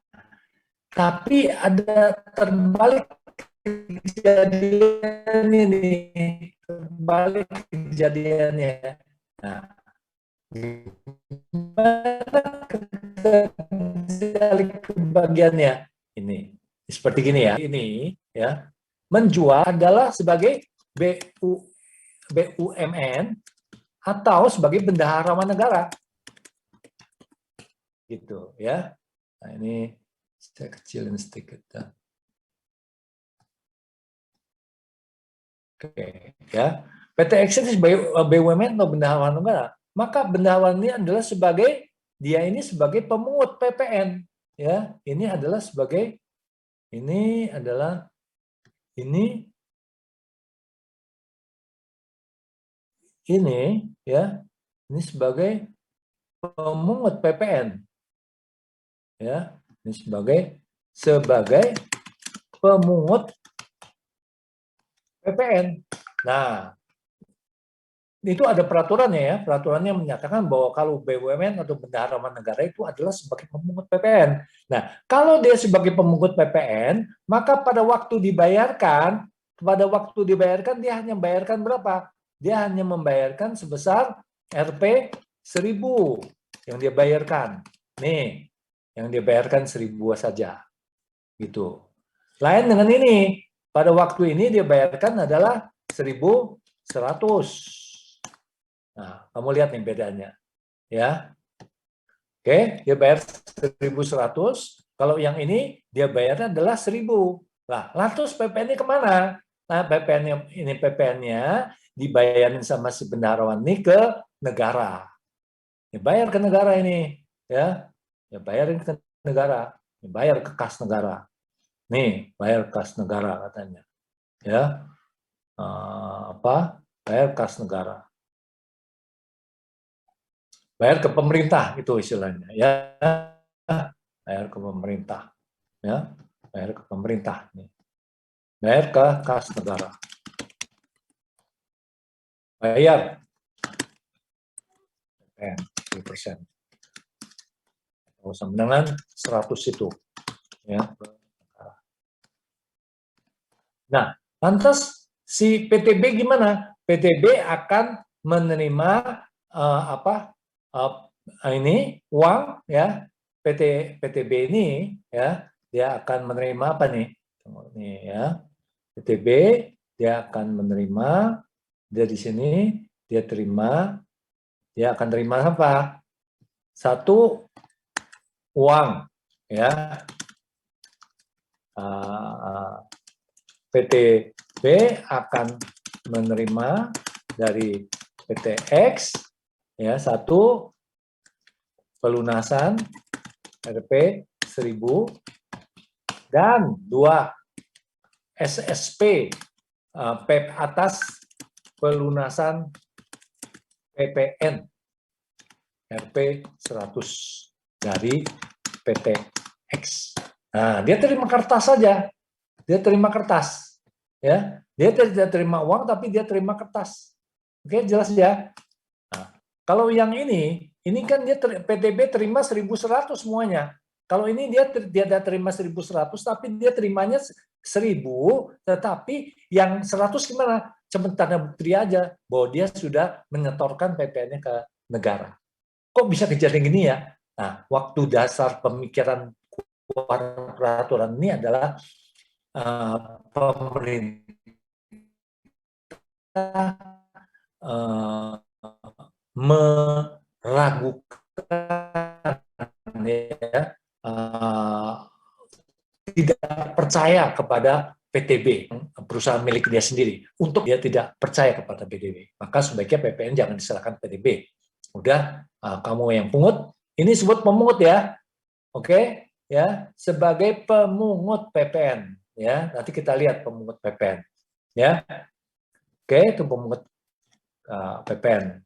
tapi ada terbalik kejadian ini, terbalik kejadiannya. Nah, terbalik kebagiannya ini seperti gini ya. Ini ya, menjual adalah sebagai BUMN atau sebagai bendahara negara, gitu ya. Nah, ini saya kecilin sedikit. Oke, ya. PT X sebagai BUMN atau bendahara negara, maka bendahara ini adalah sebagai dia ini sebagai pemungut PPN, ya. Ini adalah sebagai ini ya. Ini sebagai pemungut PPN. Ya, ini sebagai pemungut PPN. Nah, itu ada peraturannya ya, peraturannya menyatakan bahwa kalau BUMN atau bendahara negara itu adalah sebagai pemungut PPN. Nah, kalau dia sebagai pemungut PPN, maka pada waktu dibayarkan dia hanya membayarkan berapa? Dia hanya membayarkan sebesar Rp 1.000 yang dia bayarkan. Nih, yang dia bayarkan 1.000 saja. Gitu. Lain dengan ini, pada waktu ini dia bayarkan adalah 1.100. Nah, kamu lihat nih bedanya, ya. Oke, dia bayar 1.100. Kalau yang ini dia bayarnya adalah 1.000. Nah, lantas PPN-nya kemana? Nah, PPN-nya dibayarin sama si bendaharawan ini ke negara. Dibayar ke negara ini, ya. Ya bayarin ke negara, bayar ke kas negara. Nih, bayar kas negara katanya, ya. Bayar kas negara. Bayar ke pemerintah itu istilahnya, ya. Bayar ke pemerintah, ya. Bayar ke pemerintah, bayar ke kas negara. Bayar PPN 10%. Sama dengan 100 itu, ya. Nah, lantas si PTB gimana? PTB akan menerima ini uang, ya. PTB ini, ya, dia akan menerima apa nih? Nih ya, PTB dia akan menerima dari sini, dia akan terima apa? Satu, uang, ya. PTB akan menerima dari PT X, ya, satu, pelunasan Rp 1.000, dan dua, SSP atas pelunasan PPN Rp 100 dari PT X. Nah, dia terima kertas saja. Dia terima kertas, ya. Dia tidak terima uang, tapi dia terima kertas. Oke, jelas ya. Nah, kalau yang ini kan dia PTB terima 1.100 semuanya. Kalau ini dia tidak terima 1.100, tapi dia terimanya 1.000, tetapi yang 100 gimana? Cuma tanda bukti aja bahwa dia sudah menyetorkan PPN-nya ke negara. Kok bisa kejadian gini ya? Nah, waktu dasar pemikiran peraturan ini adalah pemerintah meragukan, ya, tidak percaya kepada PTB, perusahaan milik dia sendiri, untuk dia tidak percaya kepada PTB. Maka sebaiknya PPN jangan diserahkan PTB. Udah, kamu yang pungut, ini sebut pemungut ya, oke, ya, sebagai pemungut PPN, ya. Nanti kita lihat pemungut PPN, ya. Oke, itu pemungut PPN.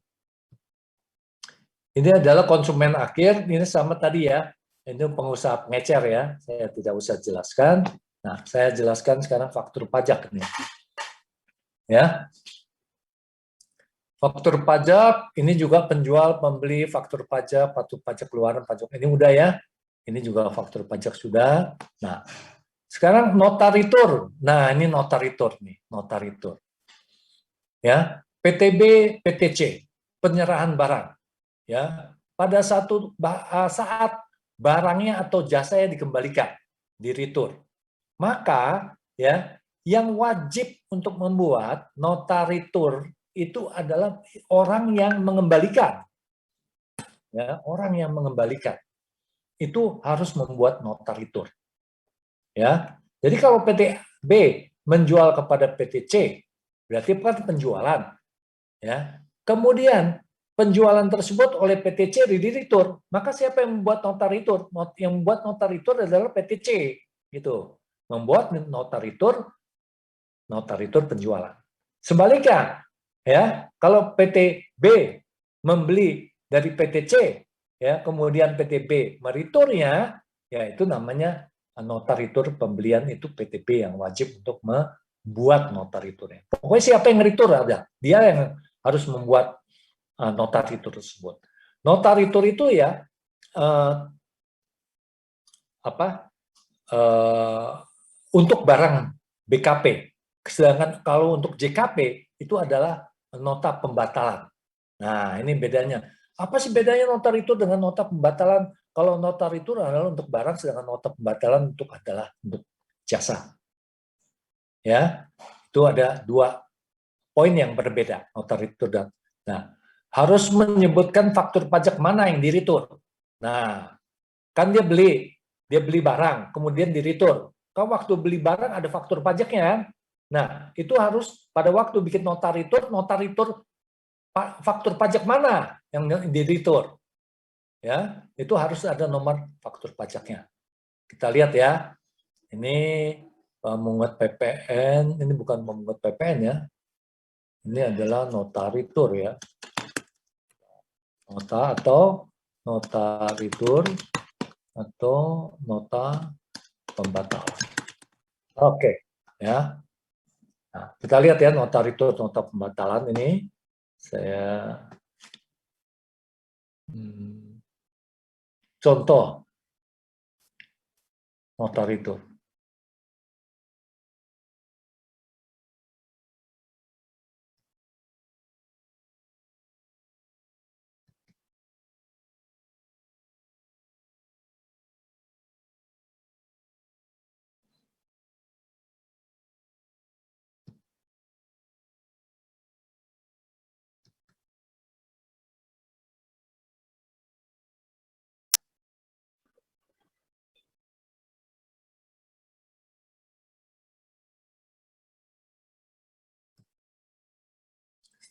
Ini adalah konsumen akhir, ini sama tadi ya, ini pengusaha pengecer ya, saya tidak usah jelaskan. Nah, saya jelaskan sekarang faktur pajak ini. Ya. Faktur pajak, ini juga penjual, pembeli, faktur pajak keluaran, pajak. Ini udah ya. Ini juga faktur pajak sudah. Nah, sekarang notaritur. Nah, ini notaritur nih, notaritur. Ya, PTB, PTC, penyerahan barang. Ya, pada saat barangnya atau jasanya dikembalikan di retur, maka ya yang wajib untuk membuat notaritur itu adalah orang yang mengembalikan. Ya, orang yang mengembalikan itu harus membuat notaritur. Ya. Jadi kalau PTB menjual kepada PTC, berarti kan penjualan. Ya. Kemudian penjualan tersebut oleh PTC didiritur, maka siapa yang membuat notaritur? Yang membuat notaritur adalah PTC, gitu. Membuat notaritur penjualan. Sebaliknya, ya, kalau PTB membeli dari PTC, ya, kemudian PTB meriturnya, ya itu namanya notaritur pembelian, itu PTB yang wajib untuk membuat notariturnya. Pokoknya siapa yang ngeritur ada, dia yang harus membuat notaritur tersebut. Notaritur itu ya untuk barang BKP. Sedangkan kalau untuk JKP itu adalah nota pembatalan. Nah, ini bedanya. Apa sih bedanya notaritur dengan nota pembatalan? Kalau notaritur adalah untuk barang, sedangkan nota pembatalan adalah untuk jasa. Ya, itu ada 2 poin yang berbeda notaritur dan. Nah, harus menyebutkan faktur pajak mana yang diritur. Nah, kan dia beli barang, kemudian diritur. Kalau waktu beli barang ada faktur pajaknya kan? Nah, itu harus pada waktu bikin notaritur faktur pajak mana yang diritur. Ya, itu harus ada nomor faktur pajaknya. Kita lihat ya. Ini memungut PPN, ini bukan memungut PPN ya. Ini adalah notaritur ya. Nota atau notaritur atau nota pembatalan. Oke, ya. Nah, kita lihat ya notaritur nota pembatalan ini. Saya contoh notaritur.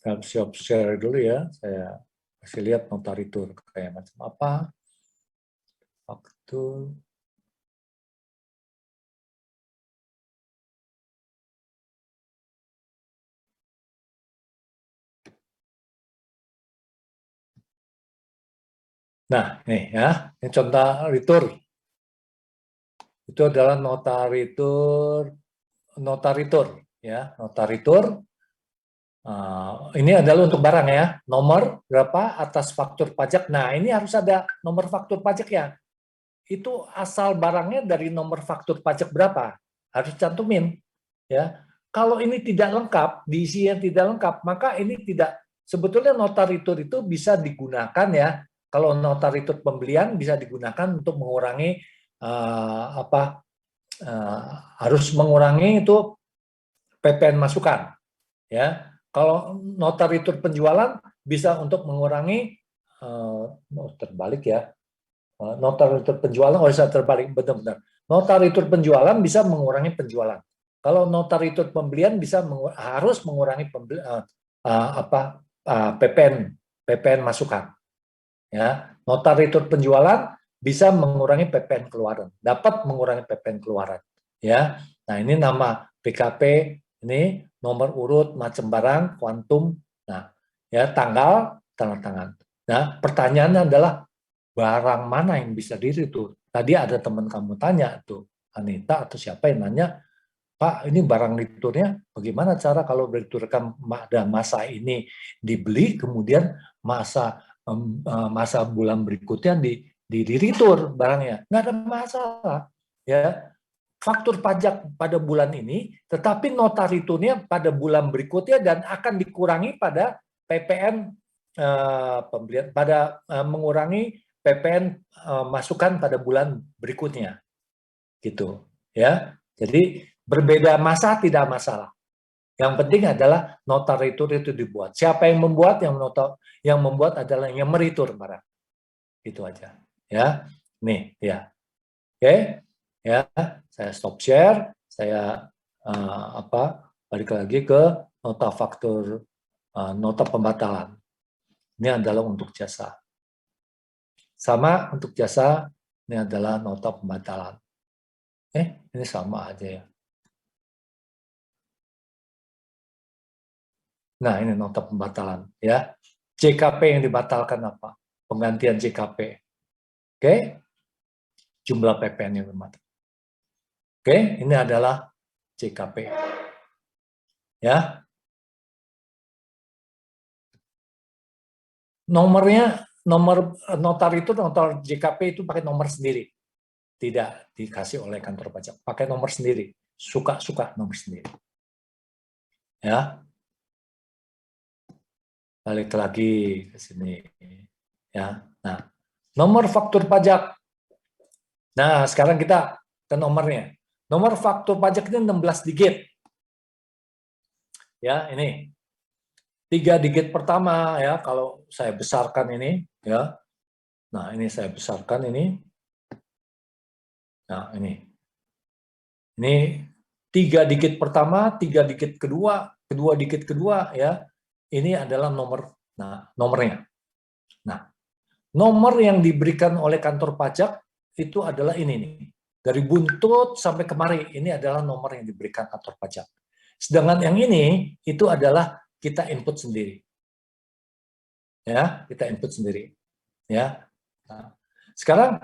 Saya siap share dulu ya. Saya kasih lihat notaritur kayak macam apa. Faktur. Nah, nih ya, ini contoh ritur. Itu adalah notaritur ya, notaritur. Ini adalah untuk barang ya, nomor berapa atas faktur pajak. Nah, ini harus ada nomor faktur pajak ya. Itu asal barangnya dari nomor faktur pajak berapa, harus cantumin ya. Kalau ini tidak lengkap, diisi yang tidak lengkap, maka ini tidak, sebetulnya notaritur itu bisa digunakan ya. Kalau notaritur pembelian bisa digunakan untuk mengurangi harus mengurangi itu PPN masukan ya. Kalau notaritur penjualan bisa untuk mengurangi terbalik ya. Notaritur penjualan bisa terbalik, benar-benar. Notaritur penjualan bisa mengurangi penjualan. Kalau notaritur pembelian bisa harus mengurangi PPN masukan. Ya, notaritur penjualan bisa mengurangi PPN keluaran, dapat mengurangi PPN keluaran. Ya, nah ini nama PKP, ini nomor urut, macam barang, kuantum, nah ya tanggal, tanda tangan. Nah pertanyaannya adalah barang mana yang bisa diritur? Tadi ada teman kamu tanya tuh, Anita atau siapa yang nanya, Pak, ini barang riturnya bagaimana cara kalau beriturkan ada masa ini dibeli, kemudian masa bulan berikutnya diritur barangnya, nggak ada masalah, ya. Faktur pajak pada bulan ini, tetapi notariturnya pada bulan berikutnya dan akan dikurangi pada PPN pembelian, pada mengurangi PPN masukan pada bulan berikutnya, gitu, ya. Jadi berbeda masa tidak masalah. Yang penting adalah notaritur itu dibuat. Siapa yang membuat? Yang membuat adalah yang meritur barang. Itu aja, ya. Nih, ya. Oke, ya. Saya stop share. Saya balik lagi ke nota faktur, nota pembatalan. Ini adalah untuk jasa. Sama untuk jasa, ini adalah nota pembatalan. Ini sama aja ya. Nah, ini nota pembatalan ya. JKP yang dibatalkan apa? Penggantian JKP. Oke? Jumlah PPN yang dibatalkan. Oke, ini adalah JKP. Ya. nomornya, nomor notar itu, notar JKP itu pakai nomor sendiri. Tidak dikasih oleh kantor pajak, pakai nomor sendiri. Suka-suka nomor sendiri. Ya. Balik lagi ke sini. Ya. Nah, nomor faktur pajak. Nah, sekarang kita ke nomornya. Nomor faktur pajak ini 16 digit. Ya, ini. 3 digit pertama ya, kalau saya besarkan ini ya. Nah, ini saya besarkan ini. Nah, ini. Ini 3 digit pertama, 3 digit kedua, kedua digit kedua ya. Ini adalah nomor, nah, nomornya. Nah, nomor yang diberikan oleh kantor pajak itu adalah ini nih. Dari buntut sampai kemari, ini adalah nomor yang diberikan kantor pajak. Sedangkan yang ini itu adalah kita input sendiri. Ya, kita input sendiri. Ya. Nah, sekarang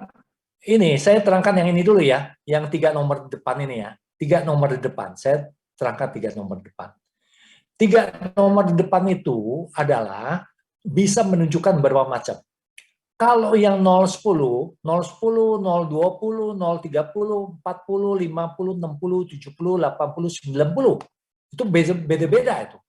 ini saya terangkan yang ini dulu ya, yang 3 nomor depan ini ya. 3 nomor di depan. Saya terangkan 3 nomor depan. 3 nomor di depan itu adalah bisa menunjukkan beberapa macam. Kalau yang 010, 010, 020, 030, 40, 50, 60, 70, 80, 90, itu beda-beda itu.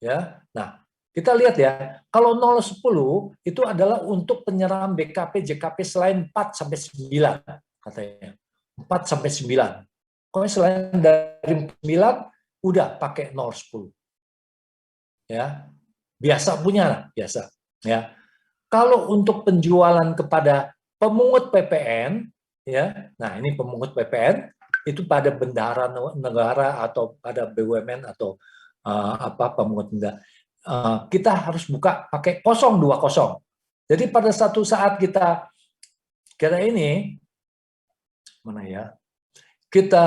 Ya. Nah, kita lihat ya, kalau 010 itu adalah untuk penyerahan BKP JKP selain 4 sampai 9 katanya. 4 sampai 9. Kalau selain dari 9 udah pakai 010. Ya. Biasa punya, biasa. Ya. Kalau untuk penjualan kepada pemungut PPN, ya, nah ini pemungut PPN itu pada bendahara negara atau pada BUMN atau apa pemungut negara, kita harus buka pakai 020. Jadi pada satu saat kita ini mana ya, kita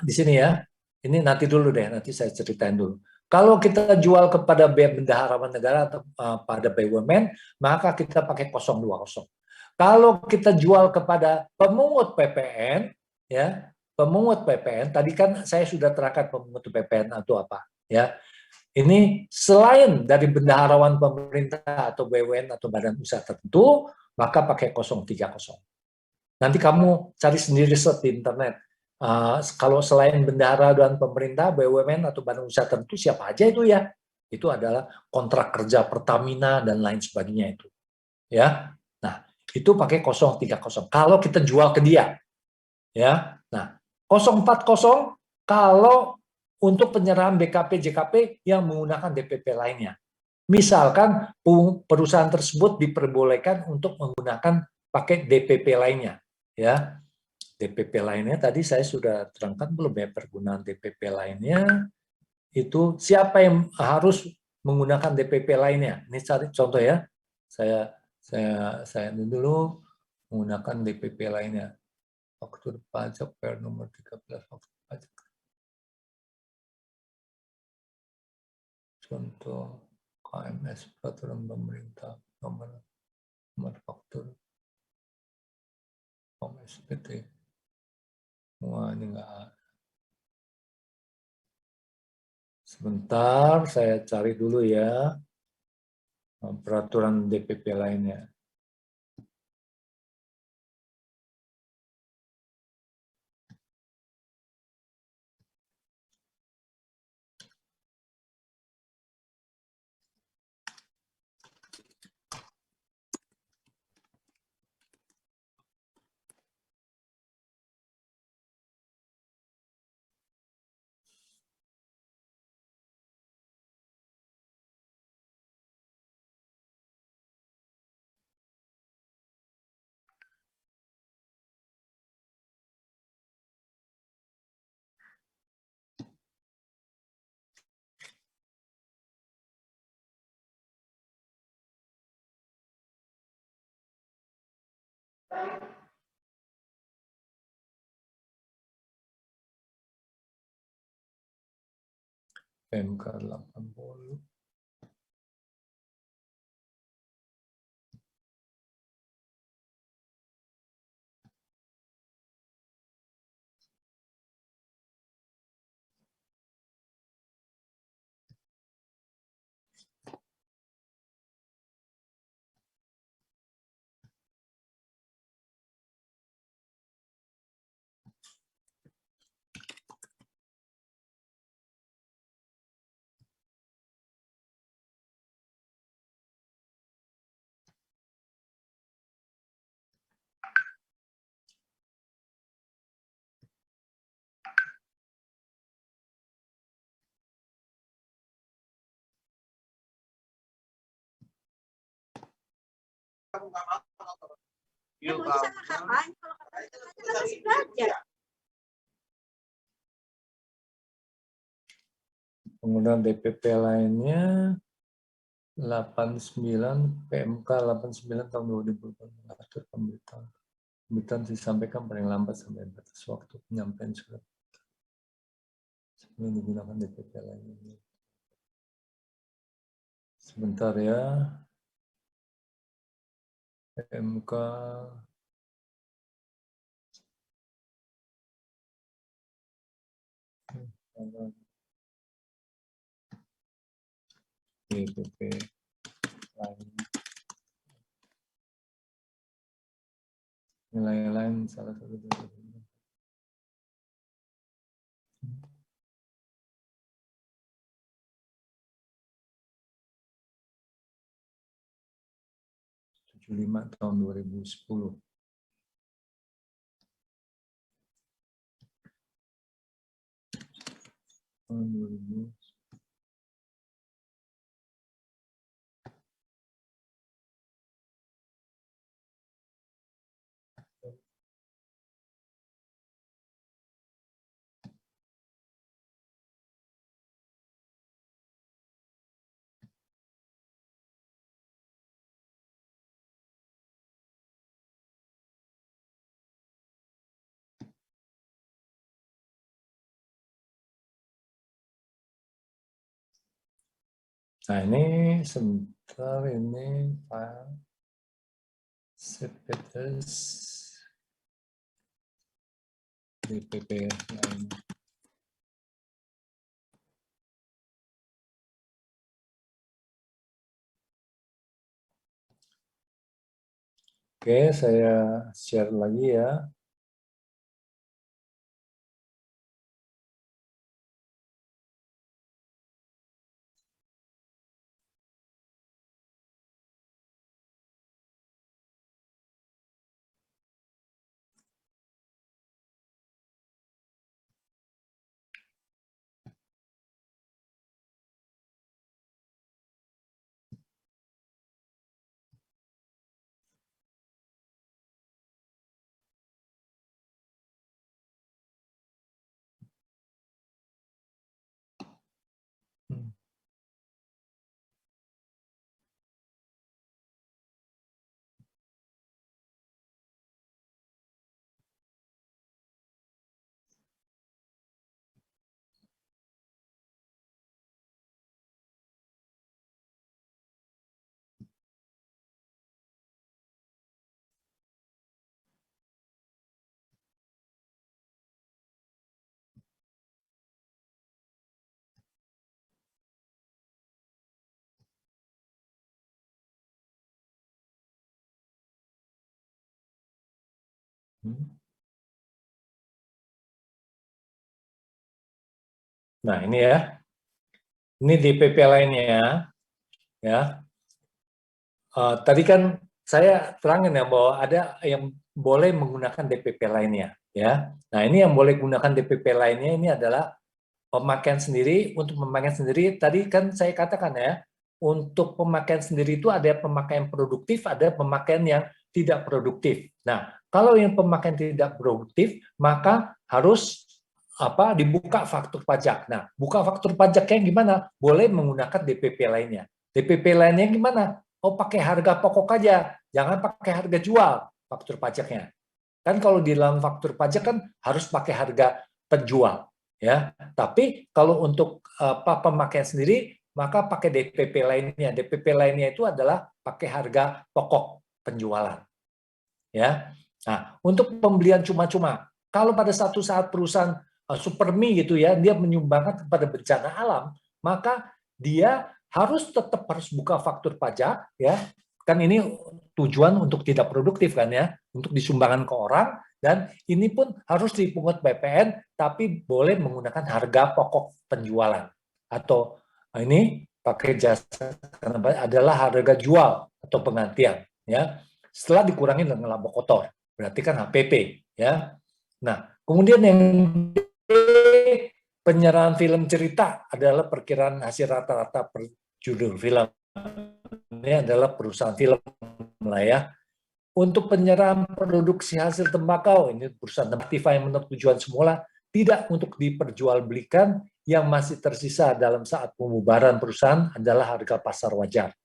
di sini ya, ini nanti dulu deh, nanti saya ceritain dulu. Kalau kita jual kepada bendahara negara atau pada BUMN, maka kita pakai 020. Kalau kita jual kepada pemungut PPN, ya, pemungut PPN, tadi kan saya sudah terangkan pemungut PPN atau apa, ya. Ini selain dari bendaharawan pemerintah atau BUMN atau badan usaha tertentu, maka pakai 030. Nanti kamu cari sendiri di internet. Kalau selain bendahara dan pemerintah, BUMN atau badan usaha tertentu siapa aja itu ya? Itu adalah kontrak kerja Pertamina dan lain sebagainya itu. Ya. Nah, itu pakai 030 kalau kita jual ke dia. Ya. Nah, 040 kalau untuk penyerahan BKP JKP yang menggunakan DPP lainnya. Misalkan perusahaan tersebut diperbolehkan untuk menggunakan pakai DPP lainnya, ya. DPP lainnya tadi saya sudah terangkan belum ya, pergunaan DPP lainnya itu siapa yang harus menggunakan DPP lainnya. Ini cari contoh ya. Saya dulu menggunakan DPP lainnya. Faktur pajak per nomor 13 faktur pajak. Contoh KMS peraturan pemerintah nomor faktur SPT. Wah, ini enggak. Sebentar, saya cari dulu ya peraturan DPP lainnya. PMK 80. Ya mau sama kakaknya, kalau kakaknya masih belajar. Kemudian DPP lainnya 89 PMK 89 tahun 2018 atur pemberitahuan disampaikan paling lambat sampai batas waktu penyampaian surat sebelum digunakan DPP lainnya. Sebentar ya. PMK DPP lain. Nilai lain salah satu DPP. tahun 2010. Tahun 2010. Nah ini sebentar ini file CPTS DPP lain. Oke, saya share lagi ya. Nah ini ya, ini DPP lainnya ya. Tadi kan saya terangin ya bahwa ada yang boleh menggunakan DPP lainnya ya. Nah ini yang boleh gunakan DPP lainnya ini adalah pemakaian sendiri. Untuk pemakaian sendiri tadi kan saya katakan ya, untuk pemakaian sendiri itu ada pemakaian produktif, ada pemakaian yang tidak produktif. Nah, kalau yang pemakaian tidak produktif, maka harus dibuka faktur pajak. Nah, buka faktur pajaknya gimana? Boleh menggunakan DPP lainnya. DPP lainnya gimana? Oh, pakai harga pokok aja, jangan pakai harga jual faktur pajaknya. Kan kalau di dalam faktur pajak kan harus pakai harga penjual, ya. Tapi kalau untuk pemakaian sendiri, maka pakai DPP lainnya. DPP lainnya itu adalah pakai harga pokok penjualan, ya. Nah, untuk pembelian cuma-cuma, kalau pada satu saat perusahaan Supermi gitu ya, dia menyumbangkan kepada bencana alam, maka dia tetap harus buka faktur pajak, ya. Kan ini tujuan untuk tidak produktif kan ya, untuk disumbangkan ke orang, dan ini pun harus dipungut PPN, tapi boleh menggunakan harga pokok penjualan. Atau ini pakai jasa adalah harga jual atau penggantian, ya. Setelah dikurangi dengan laba kotor, berarti kan HPP, ya. Nah, kemudian yang penyerahan film cerita adalah perkiraan hasil rata-rata per judul film. Ini adalah perusahaan film lah ya. Untuk penyerahan produksi hasil tembakau, ini perusahaan Aktiva yang menurut tujuan semula tidak untuk diperjualbelikan, yang masih tersisa dalam saat pembubaran perusahaan adalah harga pasar wajar.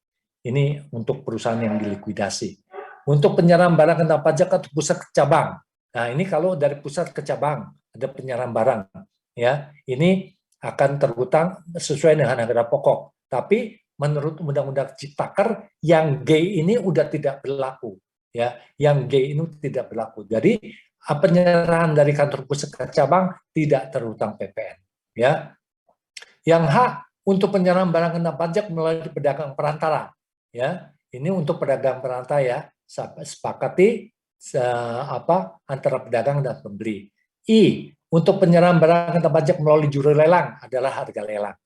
Ini untuk perusahaan yang dilikuidasi. Untuk penyerahan barang kena pajak atau pusat ke cabang. Nah, ini kalau dari pusat ke cabang ada penyerahan barang, ya. Ini akan terhutang sesuai dengan harga pokok. Tapi menurut Undang-Undang Ciptaker yang G ini udah tidak berlaku, ya. Yang G ini tidak berlaku. Jadi penyerahan dari kantor pusat ke cabang tidak terhutang PPN, ya. Yang H untuk penyerahan barang kena pajak melalui pedagang perantara, ya. Ini untuk pedagang perantara, ya. Sepakati antara pedagang dan pembeli. I untuk penyerahan barang kena pajak melalui juru lelang adalah harga lelang.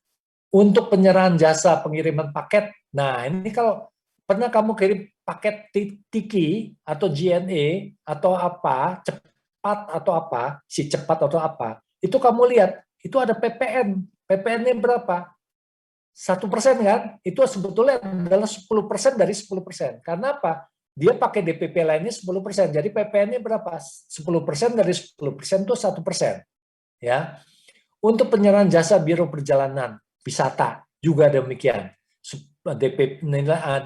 Untuk penyerahan jasa pengiriman paket, nah ini kalau pernah kamu kirim paket Tiki atau JNE atau apa, cepat atau apa, si cepat atau apa, itu kamu lihat, itu ada PPN. PPN-nya berapa? 1% kan? Itu sebetulnya adalah 10% dari 10%. Karena apa? Dia pakai DPP lainnya 10%. Jadi PPN-nya berapa? 10% dari 10% itu 1%. Ya. Untuk penyerahan jasa Biro Perjalanan Wisata juga demikian.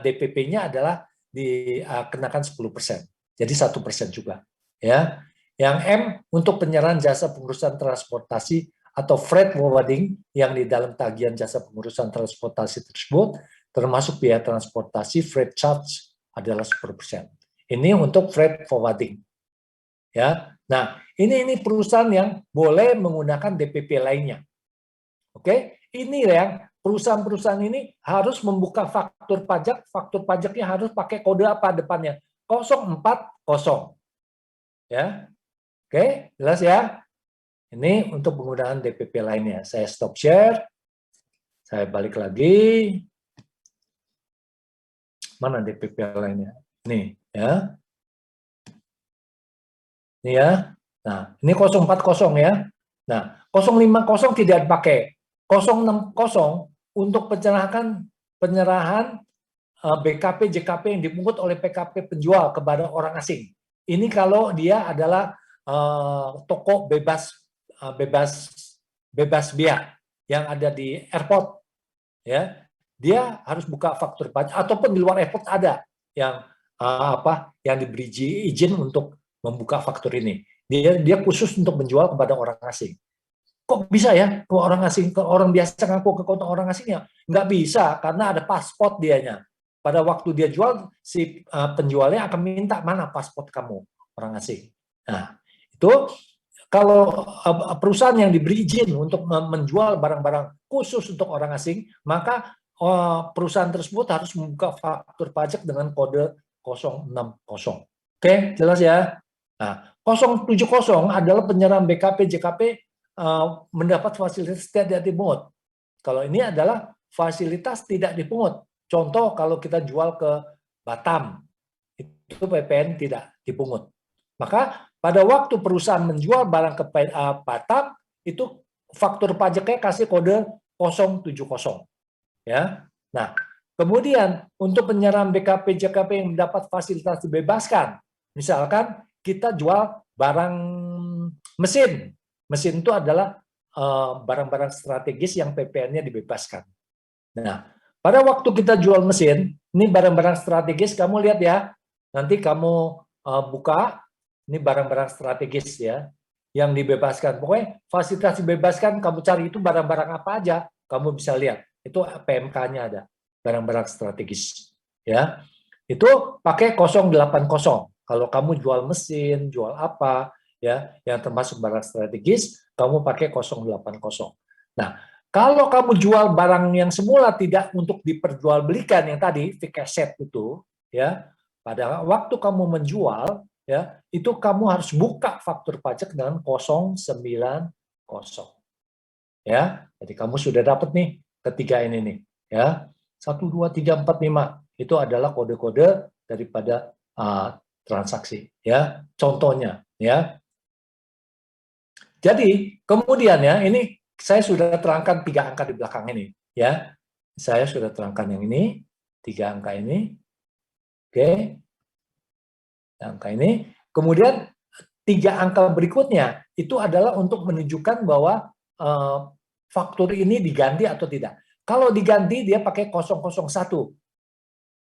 DPP-nya adalah dikenakan 10%. Jadi 1% juga. Ya. Yang M untuk penyerahan jasa pengurusan transportasi atau freight forwarding yang di dalam tagihan jasa pengurusan transportasi tersebut termasuk biaya transportasi freight charge adalah 10%. Ini untuk freight forwarding. Ya. Nah, ini perusahaan yang boleh menggunakan DPP lainnya. Oke, ini yang perusahaan-perusahaan ini harus membuka faktur pajaknya harus pakai kode apa depannya? 040. Ya. Oke, jelas ya? Ini untuk penggunaan DPP lainnya. Saya stop share. Saya balik lagi. Mana DPP lainnya? Nih, ya. Ini ya. Nah, ini 040 ya. Nah, 050 tidak dipakai. 060 untuk penyerahan BKP, JKP yang dipungut oleh PKP penjual kepada orang asing. Ini kalau dia adalah toko bebas biaya yang ada di airport, ya, dia harus buka faktur pajak, ataupun di luar airport ada yang yang diberi izin untuk membuka faktur ini. Dia khusus untuk menjual kepada orang asing. Kok bisa ya ke orang asing, ke orang biasa ngaku ke konto orang asingnya? Nggak bisa, karena ada paspor dianya. Pada waktu dia jual, si penjualnya akan minta mana paspor kamu, orang asing. Nah, itu kalau perusahaan yang diberi izin untuk menjual barang-barang khusus untuk orang asing, maka perusahaan tersebut harus membuka faktur pajak dengan kode 060. Oke, jelas ya? Nah, 070 adalah penyerahan BKP, JKP mendapat fasilitas tidak dipungut. Kalau ini adalah fasilitas tidak dipungut. Contoh kalau kita jual ke Batam, itu PPN tidak dipungut. Maka pada waktu perusahaan menjual barang ke Batam, itu faktur pajaknya kasih kode 070. Ya. Nah, kemudian untuk penyerahan BKP, JKP yang mendapat fasilitas dibebaskan, misalkan kita jual barang mesin. Mesin itu adalah barang-barang strategis yang PPN-nya dibebaskan. Nah, pada waktu kita jual mesin, ini barang-barang strategis, kamu lihat ya, nanti kamu buka, ini barang-barang strategis ya, yang dibebaskan. Pokoknya fasilitas dibebaskan, kamu cari itu barang-barang apa aja, kamu bisa lihat. Itu PMK-nya ada, barang-barang strategis. Ya, itu pakai 080. Kalau kamu jual mesin, jual apa, ya, yang termasuk barang strategis, kamu pakai 080. Nah, kalau kamu jual barang yang semula tidak untuk diperjualbelikan yang tadi fixed asset itu, ya, pada waktu kamu menjual, ya, itu kamu harus buka faktur pajak dengan 090. Ya, jadi kamu sudah dapat nih ketiga ini nih, ya. 1 2 3 4 5 itu adalah kode-kode daripada transaksi, ya. Contohnya, ya. Jadi, kemudian ya, ini saya sudah terangkan 3 angka di belakang ini, ya. Saya sudah terangkan yang ini, 3 angka ini. Oke. Angka ini. Kemudian 3 angka berikutnya itu adalah untuk menunjukkan bahwa faktur ini diganti atau tidak. Kalau diganti dia pakai 001.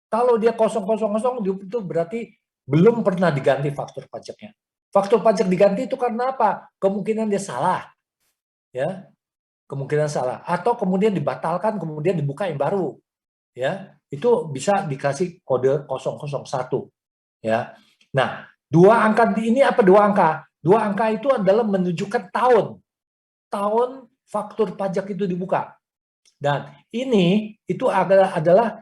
Kalau dia 000 itu berarti belum pernah diganti faktur pajaknya. Faktur pajak diganti itu karena apa? Kemungkinan dia salah, ya, kemungkinan salah, atau kemudian dibatalkan, kemudian dibuka yang baru, ya, itu bisa dikasih kode 001, ya. Nah, 2 angka ini apa 2 angka? 2 angka itu adalah menunjukkan tahun faktur pajak itu dibuka. Dan ini itu adalah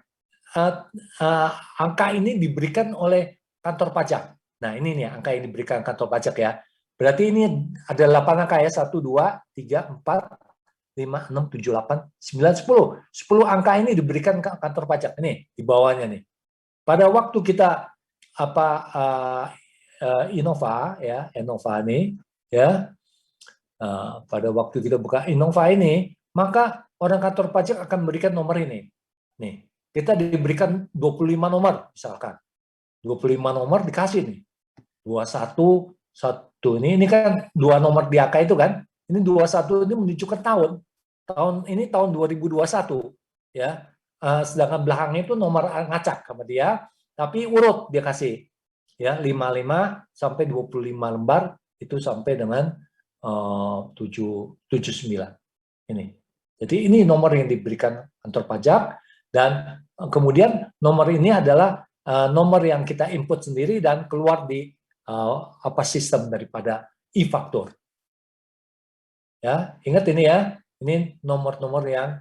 angka ini diberikan oleh kantor pajak. Nah, ini nih angka yang diberikan kantor pajak ya. Berarti ini ada 8 angka ya, 1, 2, 3, 4, 5, 6, 7, 8, 9, 10. 10 angka ini diberikan ke kantor pajak. Ini di bawahnya nih. Pada waktu kita Innova ya, Innova nih ya. Pada waktu kita buka Innova ini, maka orang kantor pajak akan memberikan nomor ini. Nih, kita diberikan 25 nomor misalkan. 25 nomor dikasih nih. 21, 1 ini kan 2 nomor di angka itu kan. Ini 21 ini menunjukkan tahun. Ini tahun 2021 ya. Sedangkan belakangnya itu nomor ngacak sama dia, tapi urut dia kasih. Ya, 55 sampai 25 lembar itu sampai dengan 79. Ini. Jadi ini nomor yang diberikan kantor pajak, dan kemudian nomor ini adalah nomor yang kita input sendiri dan keluar di sistem daripada e-faktur. Ya, ingat ini ya. Ini nomor-nomor yang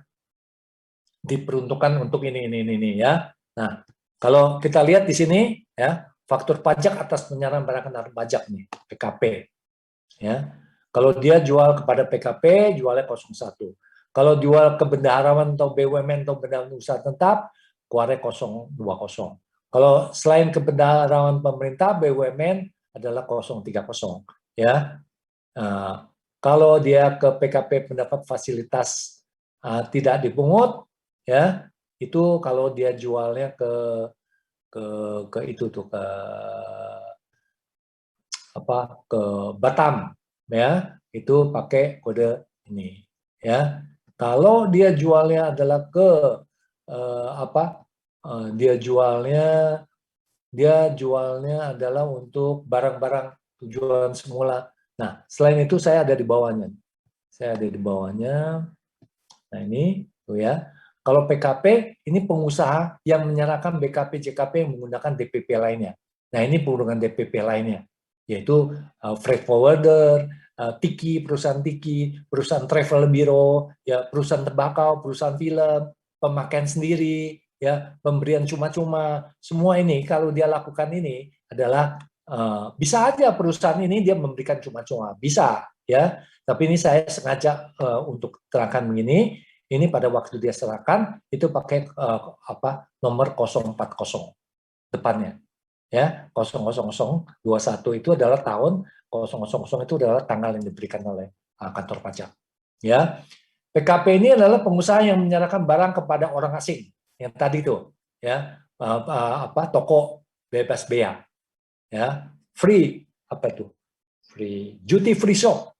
diperuntukkan untuk ini ya. Nah, kalau kita lihat di sini ya, faktur pajak atas penyerahan barang kendaraan pajak nih, PKP. Ya. Kalau dia jual kepada PKP, jualnya 01. Kalau jual ke bendaharawan atau BUMN atau badan usaha tetap, keluarnya 020. Kalau selain ke bendaharawan pemerintah, BUMN adalah 030. Ya. Kalau dia ke PKP pendapat fasilitas tidak dipungut, ya, itu kalau dia jualnya ke itu tuh ke Batam, ya, itu pakai kode ini, ya. Kalau dia jualnya adalah ke dia jualnya adalah untuk barang-barang tujuan semula. Nah, selain itu saya ada di bawahnya. Nah, ini tuh ya. Kalau PKP ini pengusaha yang menyerahkan BKP JKP yang menggunakan DPP lainnya. Nah, ini penggunaan DPP lainnya, yaitu freight forwarder, perusahaan tiki, perusahaan travel bureau, ya, perusahaan tembakau, perusahaan film, pemakaian sendiri, ya, pemberian cuma-cuma. Semua ini kalau dia lakukan ini adalah bisa aja perusahaan ini dia memberikan cuma-cuma, bisa ya. Tapi ini saya sengaja untuk terangkan begini. Ini pada waktu dia serahkan itu pakai nomor 040 depannya. Ya, 00021 itu adalah tahun, 000 itu adalah tanggal yang diberikan oleh kantor pajak. Ya. PKP ini adalah pengusaha yang menyerahkan barang kepada orang asing. Yang tadi itu, ya. Toko bebas bea. Ya. Free Free duty free shop.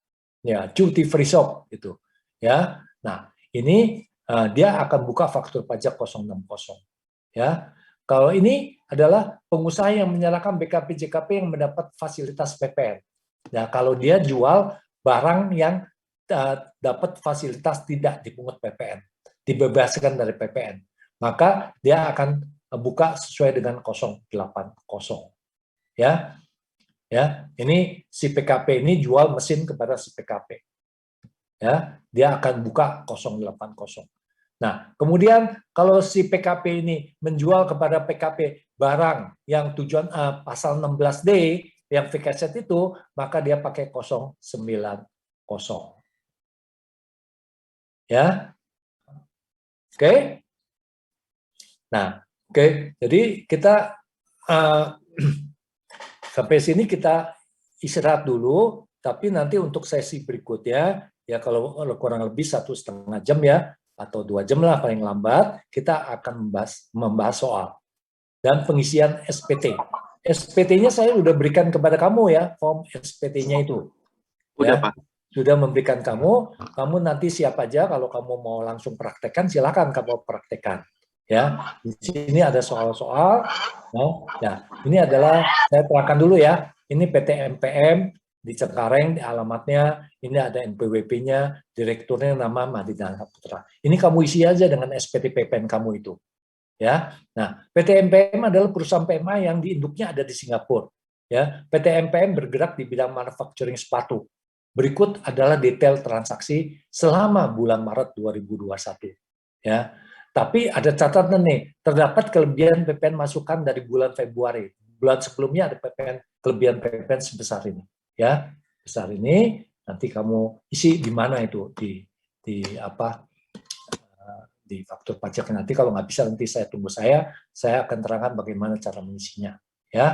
Ya, duty free shop itu. Ya. Nah, ini dia akan buka faktur pajak 060. Ya. Kalau ini adalah pengusaha yang menyerahkan BKP JKP yang mendapat fasilitas PPN. Nah, kalau dia jual barang yang dapat fasilitas tidak dipungut PPN, dibebaskan dari PPN, maka dia akan buka sesuai dengan 080. Ya. Ya, ini si PKP ini jual mesin kepada si PKP. Ya, dia akan buka 080. Nah, kemudian kalau si PKP ini menjual kepada PKP barang yang tujuan pasal 16D yang VKZ itu, maka dia pakai 090. Ya. Oke. Nah, oke. Jadi kita sampai sini kita istirahat dulu, tapi nanti untuk sesi berikutnya, ya kalau kurang lebih 1,5 jam ya, atau 2 jam lah paling lambat, kita akan membahas soal dan pengisian SPT. SPT-nya saya sudah berikan kepada kamu ya, form SPT-nya itu. Udah, Ya, Pak. sudah memberikan kamu nanti siap aja kalau kamu mau langsung praktekkan, silakan kamu praktekkan. Ya, di sini ada soal-soal. Ya, ini adalah saya terangkan dulu ya. Ini PT MPM di Cengkareng, di alamatnya. Ini ada NPWP-nya, direkturnya nama Madinah Putra. Ini kamu isi aja dengan SPT PPN kamu itu. Ya, nah PT MPM adalah perusahaan PMA yang diinduknya ada di Singapura. Ya, PT MPM bergerak di bidang manufacturing sepatu. Berikut adalah detail transaksi selama bulan Maret 2021. Ya, tapi ada catatan nih, terdapat kelebihan PPN masukan dari bulan Februari. Bulan sebelumnya ada kelebihan PPN sebesar ini. Ya, besar ini nanti kamu isi di mana itu di apa? Di faktur pajak. Nanti kalau nggak bisa nanti saya tunggu saya akan terangkan bagaimana cara mengisinya. Ya.